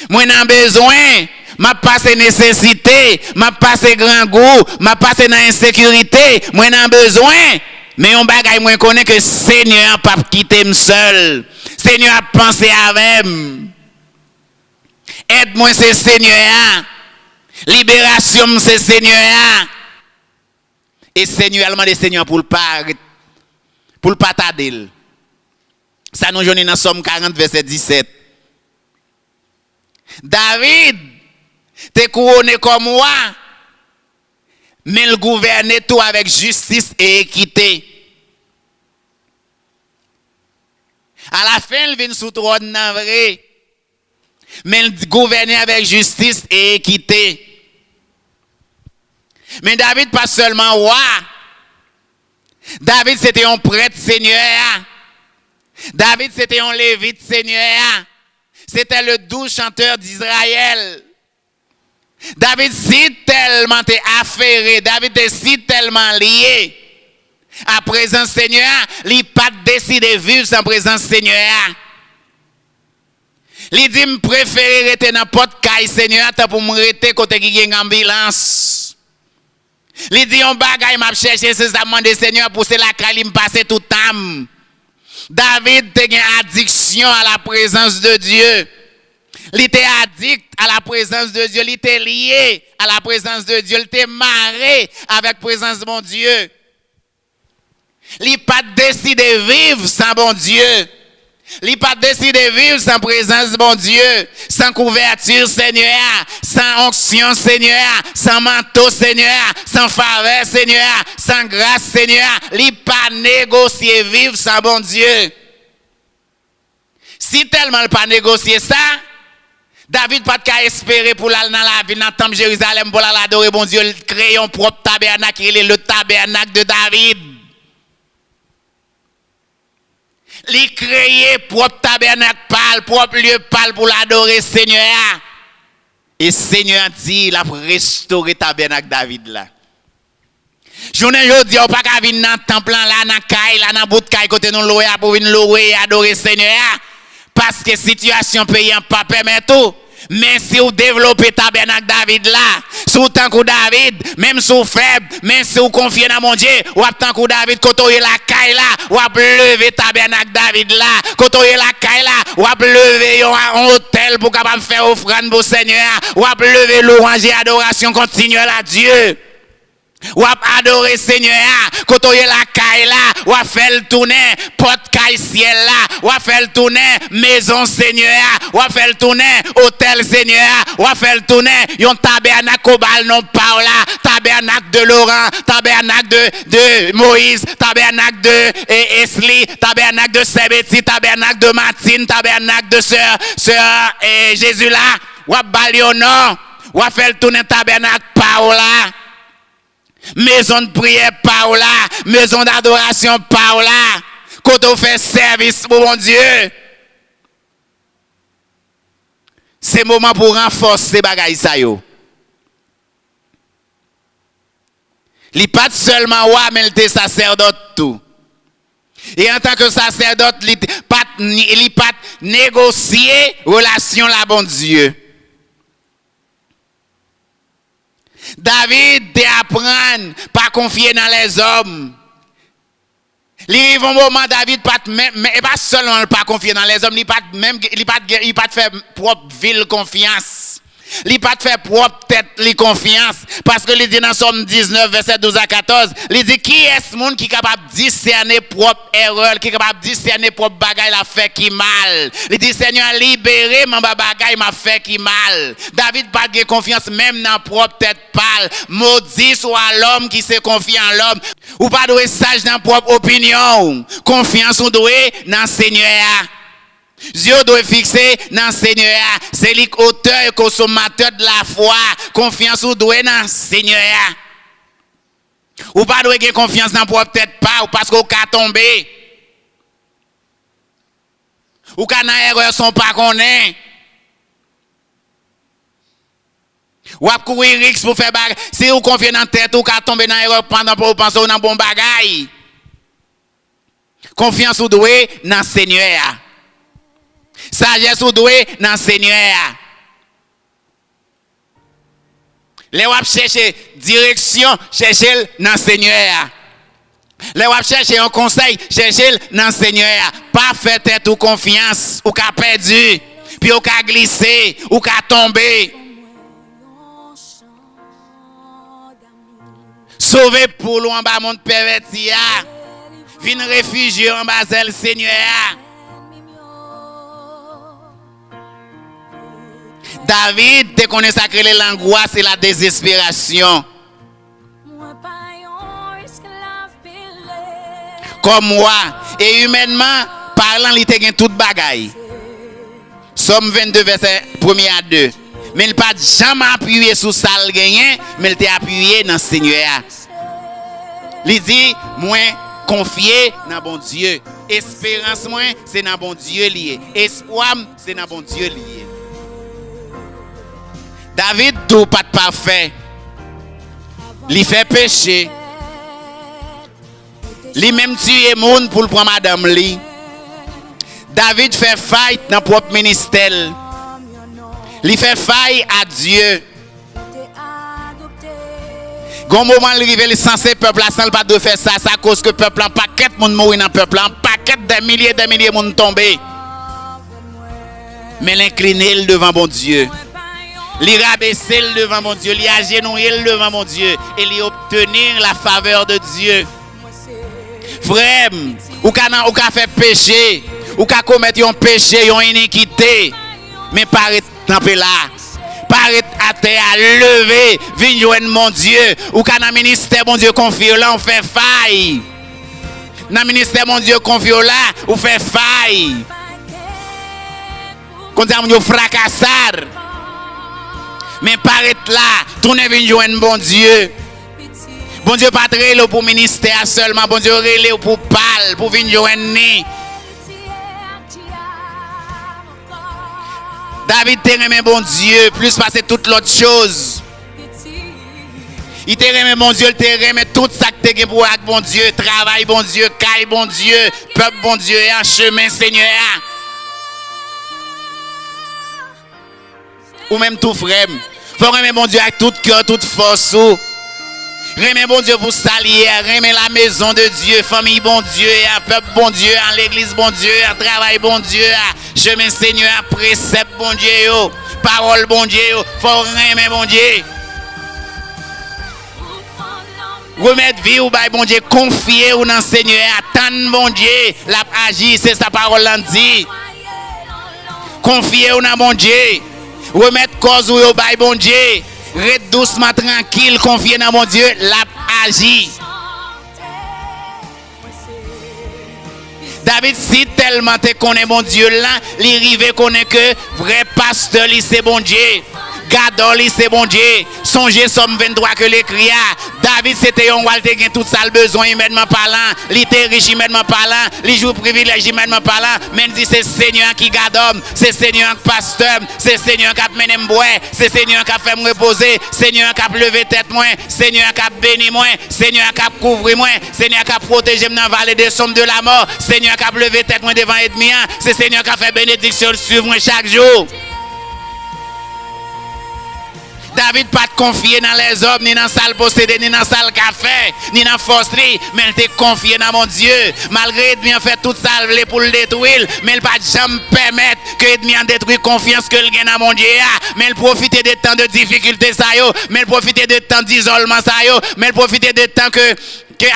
Moi n'ai besoin. M'a passé nécessité, m'a passé grand goût, m'a passé dans insécurité, moi n'ai besoin. Mais on bagaille moi connaît que Seigneur pas quitter me seul. Seigneur a pensé avec. Aide-moi c'est Seigneur. Libération c'est Seigneur. Et Seigneur a demandé Seigneur pour le pas tarder. Ça nous journée dans Somme 40 verset 17. David t'es couronné comme roi, mais il gouvernait tout avec justice et équité. À la fin, il vient sous trône vrai, mais il gouvernait avec justice et équité. Mais David pas seulement roi. David c'était un prêtre Seigneur. David c'était un lévite Seigneur. C'était le doux chanteur d'Israël. David si tellement affairé, David est si tellement lié à présence Seigneur, il n'a pas décidé de vivre sans présence Seigneur. Il dit me préférer rester dans porte caille Seigneur pour me rester côté qui gagne ambulance. Il dit on bagaille m'a chercher ces amants de Seigneur pour c'est la caille me passer tout âme. David a une addiction à la présence de Dieu. Il était addict à la présence de Dieu. Il était lié à la présence de Dieu. Il était marré avec la présence de mon Dieu. Il n'a pas décidé de vivre sans bon Dieu. Il n'a pas décidé de vivre sans présence de mon Dieu. Sans couverture, Seigneur. Sans onction, Seigneur. Sans manteau, Seigneur. Sans faveur, Seigneur. Sans grâce, Seigneur. Il n'a pas négocié vivre sans bon Dieu. Si tellement il n'a pas négocié ça, David pas qu'à espérer pour aller dans la ville dans le temple Jérusalem pour l'adorer bon Dieu, il crée un propre tabernacle, il est le tabernacle de David. Il crée propre tabernacle pâle, propre lieu pâle pour l'adorer Seigneur. Et Seigneur dit il a restauré le tabernacle David là. Journée aujourd'hui on pas qu'à venir dans le temple là dans caille là dans bout de caille côté nous louer pour venir louer et adorer Seigneur. Parce que situation payant pas permet tout. Mais si vous développez tabernacle David là, sous tant que David, même si vous faible, même si vous confiez dans mon Dieu, ou tant que David, quand vous la caille là, ou lever tabernacle David là, quand vous la caille là, ou lever un hôtel pour capable faire offrande pour Seigneur, ou lever louange et adoration continuelle à Dieu. Ou adorer Seigneur, quand on est la caille là, ou faire le tourner, porte caille ciel là, ou faire le tourner, maison Seigneur, ou faire le tourner, hôtel Seigneur, ou faire le tourner, yon tabernacle au bal non par là, tabernacle de Laurent, tabernacle de Moïse, tabernacle de Esli, tabernacle de Sebeti, tabernacle de Martine, tabernacle de sœur Jésus là, ou balionon, ou faire le tourner tabernacle par là. Maison de prière par là, maison d'adoration par là, quand on fait service pour mon Dieu. C'est moment pour renforcer bagaille ça yo. Il pas seulement roi, mais il était sacerdote tout. Et en tant que sacerdote, il pas négocier relation la bon Dieu. David t'apprendre pas confier dans les hommes. Il arrive un moment David pas seulement pas confier dans les hommes, il pas faire propre ville confiance. Il pas faire propre tête li confiance parce que il dit dans Somme 19 verset 12 à 14, il dit qui est ce monde qui est capable de discerner propre erreur, qui est capable de discerner propre bagaille la fait qui mal. Il dit Seigneur libérez mon bagaille m'a fait qui mal. David pas de confiance même dans propre tête pâle. Maudit soit l'homme qui se confie en l'homme. Ou pas doit sage dans propre opinion. Confiance on doit dans Seigneur. Dieu doit fixer dans le Seigneur. C'est l'auteur et consommateur de la foi. Confiance ou doit dans le Seigneur. Ou pas doit avoir confiance dans peut-être pas ou parce qu'on va tomber. Ou quand dans erreur sont pas connaît. Ou à courir risque pour faire bagarre. Si vous confiez dans la tête ou qu'à tomber dans erreur pendant pour penser dans bon bagaille. Confiance ou doit dans le Seigneur. Sagesse ou doué dans le Seigneur. Les wap chercher direction, chercher dans le Seigneur. Les wap chercher un conseil, chercher dans le Seigneur. Pas faire tête ou confiance, ou qu'a perdu, puis ou qu'a glissé, ou qu'a tombé. Sauver pour l'on en bas monde perverti. Vin réfugier en bas le Seigneur. David te connaît ça que l'angoisse et la désespération. Comme moi. Et humainement, parlant, il te gagne toute bagaille. Somme 22, verset 1 à 2. Mais il n'a pas jamais appuyé sur ça le gagné, mais il t'a appuyé dans le Seigneur. Il dit, moi, confier dans bon Dieu. Espérance, moi, c'est dans bon Dieu lié. Espoir, c'est dans bon Dieu lié. David tout pas de parfait. Il fait péché. Il même tué monde pour le prendre madame li. David fait faille dans propre ministère. Il fait faille à Dieu. Gon moment il arrive le censé peuple là sans pas de faire ça, ça cause que peuple en paquet monde mourir dans peuple en paquet de milliers monde tomber. Mais l'incliner devant bon Dieu. Il rabaisser devant mon Dieu, il agenouiller devant mon Dieu et il obtenir la faveur de Dieu. Frère, ou qu'a fait péché, ou qu'a commettre un péché, une iniquité, mais paraît tremper là, paraît à terre, à lever, venir joindre mon Dieu, ou qu'a dans ministère mon Dieu confie là, on fait faille. Dans ministère mon Dieu confie là, on fait faille. Quand on fracassar. Mais paraît là, tournez venir joindre bon Dieu. Bon Dieu pas très pour ministère seulement, bon Dieu relé pour parler, pour venir joindre. David t'aimait bon Dieu, plus passer toute l'autre chose. Il t'aimait bon Dieu, il t'aimait tout ça que t'es pour avec bon Dieu, travail bon Dieu, caille bon Dieu, peuple bon Dieu, et un chemin Seigneur. Ou même tout frère. Faut remettre bon Dieu avec tout cœur, toute force. Remettre bon Dieu pour s'allier, remettre la maison de Dieu, famille bon Dieu, peuple bon Dieu, l'église bon Dieu, travail bon Dieu, chemin Seigneur, précepte bon Dieu, parole bon Dieu, faut remettre bon Dieu. Remettre vie ou bail bon Dieu, confier ou dans Seigneur, attendre bon Dieu, l'a agir, c'est sa parole l'en dit. Confier ou dans bon Dieu. Remettre cause ou au bail bon Dieu. Reste doucement tranquille, confier dans mon Dieu, l'a agi. David, si tellement te connais bon Dieu là, il arrive connaît que vrai pasteur, c'est bon Dieu. Gadol, c'est bon Dieu. Songez Somme 23 que l'écrit a. David c'était un roi qui a tout ça le besoin humainement parlant, il était riche humainement parlant, il joue privilège humainement parlant, mais il dit c'est Seigneur qui garde homme, c'est Seigneur qui pasteur, c'est Seigneur qui a mené me boire, c'est Seigneur qui a fait me reposer, Seigneur qui a levé tête moi, Seigneur qui a béni moi, Seigneur qui a couvert moi, Seigneur qui a protégé moi dans la vallée des sombres de la mort, Seigneur qui a levé tête moi devant ennemi, c'est Seigneur qui a fait bénédiction sur moi chaque jour. David pas te confié dans les hommes, ni dans la salle possédée, ni dans la salle café, ni dans la force, mais il t'est confié dans mon Dieu. Malgré l'ennemi a fait tout ça pour le détruire, mais il pas jamais permettre que l'ennemi a détruit confiance que il gagne dans mon Dieu. Mais il profite des temps de difficulté, ça yo, mais il profite des temps d'isolement, ça yo, mais il profite des temps que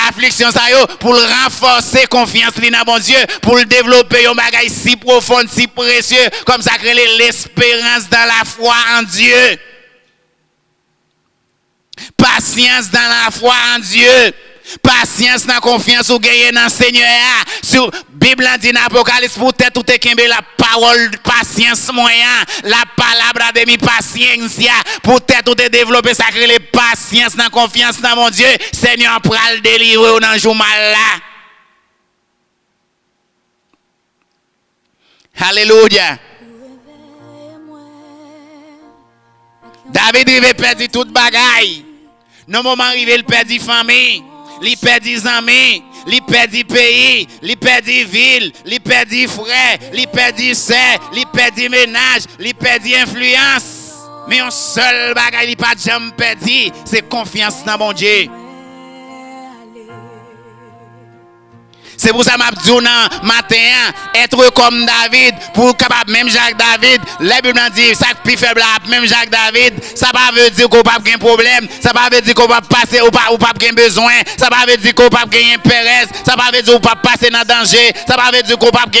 affliction ça yo, pour renforcer confiance dans mon Dieu, pour le développer un bagage si profond, si précieux, comme ça crée l'espérance dans la foi en Dieu. Patience dans la foi en Dieu. Patience dans la confiance ou gagner dans le Seigneur. Sur Bible dit dans l'Apocalypse, pour tête tout est la parole patience moyen, la palabra de mi paciencia, pour tête tout est développé, ça crée les patience dans la confiance dans mon Dieu. Seigneur pral délivrer dans le jour mal là. Alléluia. David il perdre toute bagaille. Non moment arrivé il perdit famille, il perdit amis, il perdit pays, il perdit ville, il perdit frère, il perdit sœur, il perdit ménage, il perdit influence. Mais un seul bagaille il pas jamais perdu, c'est confiance dans mon Dieu. C'est pour ça que je dis matin, être comme David, pour capable même Jacques David, la Bible dit ça plus faible même Jacques David, ça ne veut pas dire qu'on n'a pas de problème, ça ne veut pas dire qu'on va passer ou pas de besoin, ça ne veut pas dire qu'on n'a pas de pérez, ça ne veut pas dire qu'on va passer dans le danger, ça ne veut pas dire qu'on n'a pas de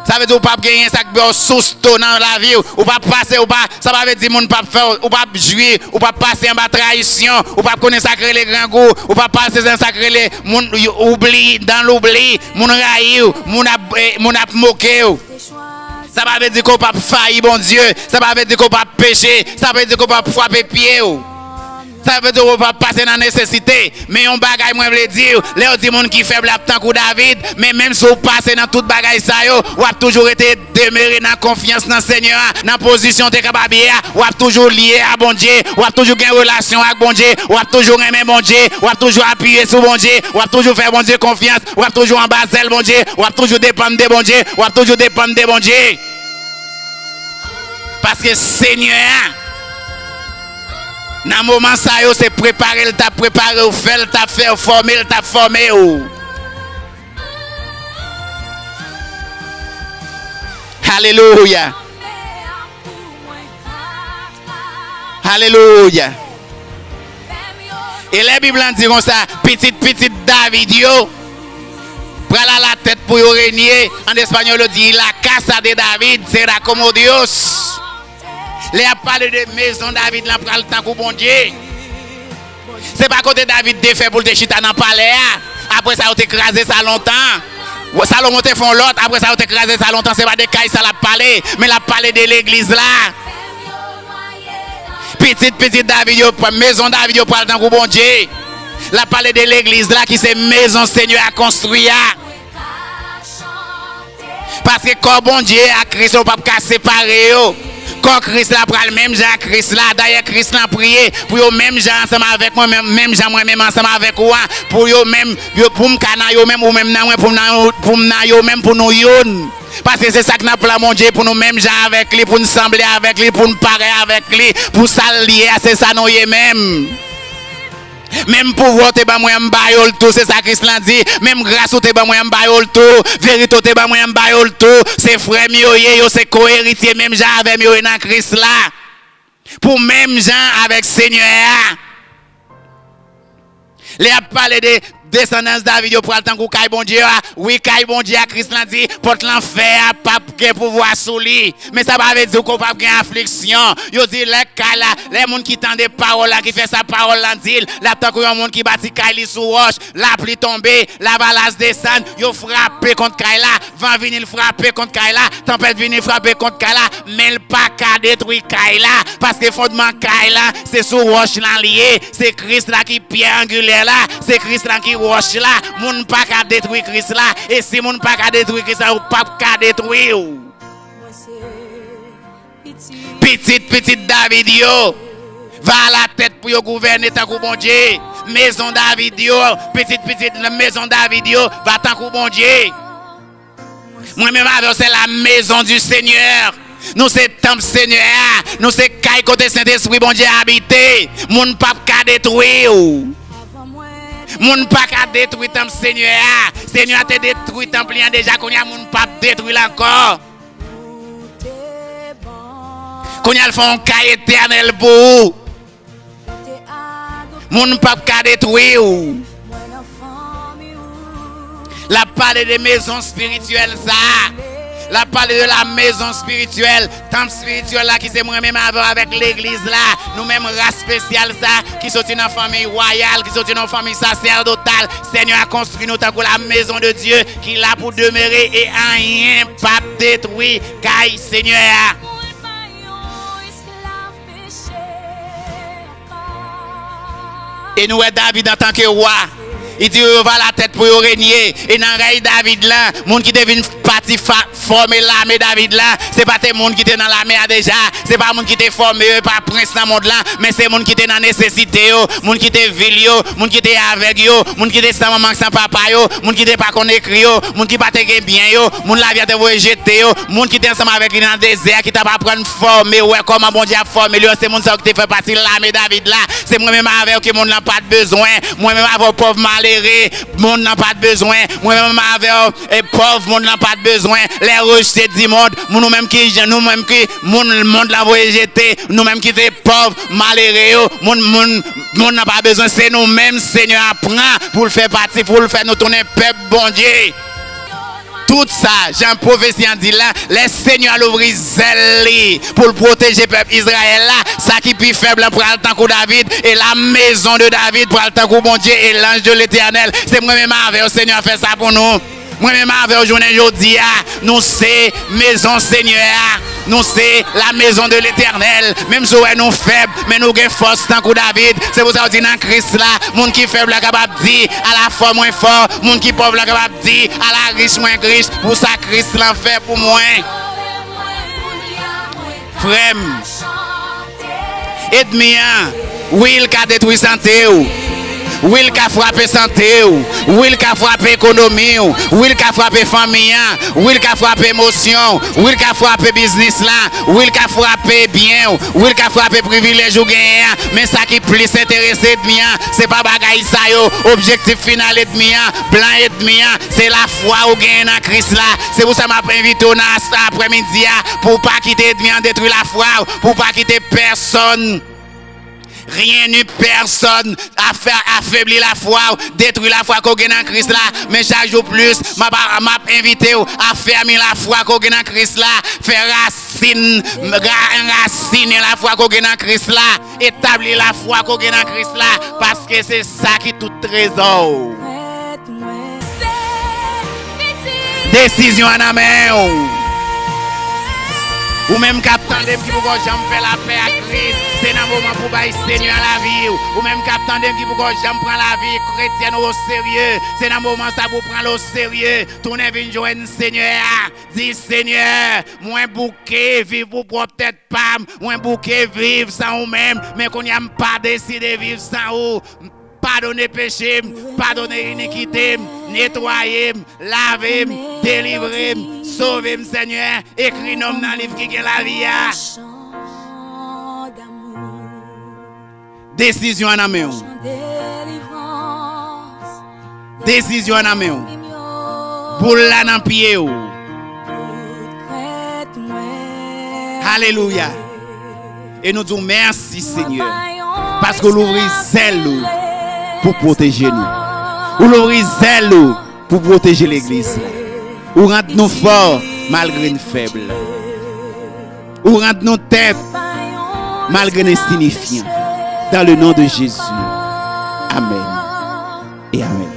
ça veut dire ou pas gagner ça que sous dans la vie ou pas passer ou pas ça veut dire moun pas faire ou pas jouer ou pas passer en bas trahison ou pas connaître sacré les grands goûts ou pas passer dans sacré les moun oubli dans l'oubli moun raï moun a moqué. Ça veut dire qu'on pas faillir bon Dieu, ça veut dire qu'on pas pécher, ça veut dire qu'on pas frapper pied. Ça veut dire qu'on va passer dans la nécessité. Mais on bagaille, moi, je veux dire, les gens qui faible à tant que David, mais même si on passe dans toute bagaille, ça, on a toujours été demeuré dans la confiance dans le Seigneur, dans la position de capable, on a toujours lié à bon Dieu, on a toujours une relation avec bon Dieu, on a toujours aimé bon Dieu, on a toujours appuyé sur bon Dieu, on a toujours fait bon Dieu confiance, on a toujours embrasser bon Dieu, on a toujours dépendre de bon Dieu, on a toujours dépendre de bon Dieu. Parce que Seigneur, dans le moment ça c'est préparer, il t'a préparé, ou fait, il t'a fait, former, il t'a formé. Alléluia. Alléluia. Et la Bible dit comme ça, petit David yo, prend la tête pour régner. En espagnol on dit la casa de David sera como Dios. Les a parlé de maison David là pral tant que bon Dieu. C'est pas côté David défait pour te chita dans palais. Après ça on écrasé ça longtemps. Salomon te font l'autre, après ça on écrasé ça longtemps, c'est pas des cailles ça l'a parlé, mais l'a parlé de l'église là. Petit David yo maison David yo pral tant que bon Dieu. L'a parlé de l'église là qui c'est maison Seigneur à construire. Parce que quand bon Dieu a Christ on pas séparer yo. Quand Christ là pral même Jean Christ là d'ailleurs Christ là prié pour yo même Jean ensemble avec moi même Jean moi même ensemble avec moi pour yo même pour me cana yo même ou même nan pour me yo même pour nous yon parce que c'est ça que n'a plan mon Dieu pour nous même Jean avec lui pour nous sembler avec lui pour nous parer avec lui pour s'allier c'est ça nous y même. Même pouvoir te ba moi m'bayol tout c'est ça Christ l'a dit même grâce te ba moi m'bayol tout vérité te ba moi m'bayol tout c'est frère yo c'est co-héritier même Jean avec yo dans Christ là pour même Jean avec Seigneur. Les a parlé de descendance David yo pral tant kou kay bon Dieu. Oui, kay bon Dieu Christ l'a dit, porte l'enfer pas gen pouvoir sous lui. Mais ça va veut dire qu'on pas gen affliction. Yo dit les kay là, les monde qui tendent parole là qui fait sa parole là dit, la tant kou yon monde qui bâti kay li sous roche, la pluie tomber, la valace descend, yo frappé contre kay là, vent venir frapper contre kay là, tempête venir frapper contre kay là, mais pas ka détruire kay là parce que fondement kay là, c'est sous roche là lié, c'est Christ là qui pierre angulaire là, c'est Christ là qui roche là, moun pas ka détruire Christ là, et si moun pas ka détruire Christ là, ou pas ka détruire. Petit David yo, va à la tête pour yo gouverner tant que bon Dieu. Maison David yo, petite maison David yo, va tant que bon Dieu. Moi-même c'est la maison du Seigneur. Nous c'est temple Seigneur, nous c'est caille côté Saint-Esprit bon Dieu habité. Moun pas ka détruire. Moun pas ka détruire temple Seigneur. Seigneur te détruit temple déjà qu'on y a moun pas détruire encore. Qu'on y a le fond caille éternel pour moun pas ka détruire. La parle de maison spirituelle ça. La parle de la maison spirituelle, temple spirituel là qui c'est moi-même avec l'église là, nous-mêmes race spéciale ça, qui sont une famille royale, qui sont une famille sacerdotale. Seigneur a construit nous tant que la maison de Dieu qui est là pour demeurer et rien pas détruit. Car Seigneur. Et nous David en tant que roi. Il dit on va la tête pour régner et dans David là monde qui devine parti former l'armée David là c'est pas des monde qui étaient dans l'armée déjà c'est pas monde qui étaient formé par prince dans monde là mais c'est monde qui étaient dans nécessité yo monde qui étaient ville yo monde qui étaient avec yo monde qui étaient sans maman sans papa yo monde qui étaient pas connaît écrit yo monde qui pas te bien yo monde la vie te rejeter yo monde qui étaient ensemble avec lui dans le désert qui t'a pas prendre former ouais comment bon Dieu a formé lui c'est monde ça qui fait partie de l'armée David là c'est moi même avec que monde n'a pas de besoin moi même avec pauvre malheureux monde n'a pas de besoin moi-même avec pauvre monde n'a pas de besoin les rejetés du monde nous-mêmes qui monde l'a rejeté nous-mêmes qui sommes pauvres malheureux monde n'a pas besoin c'est nous-mêmes Seigneur apprend pour le faire partie pour le faire nous tourner peuple bon Dieu. Tout ça, Jean prophétie en dit là, les seigneurs l'ouvrir zèle pour le protéger le peuple Israël là, ça qui plus faible pour le temps que David et la maison de David pour le temps que bon Dieu et l'ange de l'Éternel. C'est moi-même avec le Seigneur fait ça pour nous. Moi-même avec aujourd'hui aujourd'hui, nous c'est maison Seigneur, nous c'est la maison de l'Éternel. Même si nous faibles, mais nous avons force tant que David. C'est pour ça qu'on dit dans Christ là, monde qui faible est capable de dire à la fois moins fort, monde qui pauvre est capable de dire à la riche moins riche. Pour ça Christ l'a fait pour moi. Frère, aide-moi. Oui, il a détruit santé. Oui, il a frappé santé, oui, il a frappé économie, oui, il a frappé famille, oui, il a frappé émotion, oui, il a frappé business là, oui, il a frappé bien, oui, il a frappé privilège ou gain. Mais ça qui plus intéressé de mien, c'est pas bagaille ça yo, objectif final de mien, plan de mien, c'est la foi ou gain dans Christ là. C'est pour ça m'a invité au après-midi pour pas quitter de mien détruire la foi, pour pas quitter personne. Rien ni personne à faire affaiblir la foi, détruire la foi qu'on gagne en Christ là. Mais chaque jour plus, m'a invité à fermer la foi qu'on gagne en Christ là, faire raciner la foi qu'on gagne en Christ là, établir la foi qu'on gagne en Christ là, parce que c'est ça qui est tout trésor. Décision en main. Ou même captain qui pour jamais faire la paix à Christ, c'est un moment pour bailler Seigneur à la vie. Ou même captain qui pour jamais prendre la vie chrétienne au sérieux, c'est un moment ça pour prendre au sérieux. Tournez venir joindre Seigneur, dis Seigneur, moins bouquet vivre pour peut-être pas, moins bouquet vivre sans vous-même, mais qu'on n'y a pas décidé de vivre sans vous. Pardonnez péché, pardonnez iniquité, nettoyez, lavez, délivrez, sauvez, Seigneur. Écris nom dans le livre qui est la vie. Décision en main. Décision en main. Boule là dans pied. Alléluia. Et nous disons merci, Seigneur, parce que l'ouvrir celle pour protéger nous. Ou l'on zèle pour protéger l'église. Ou rendre nous forts malgré nous faibles. Ou rendre nos têtes malgré les insignifiants. Dans le nom de Jésus. Amen et amen.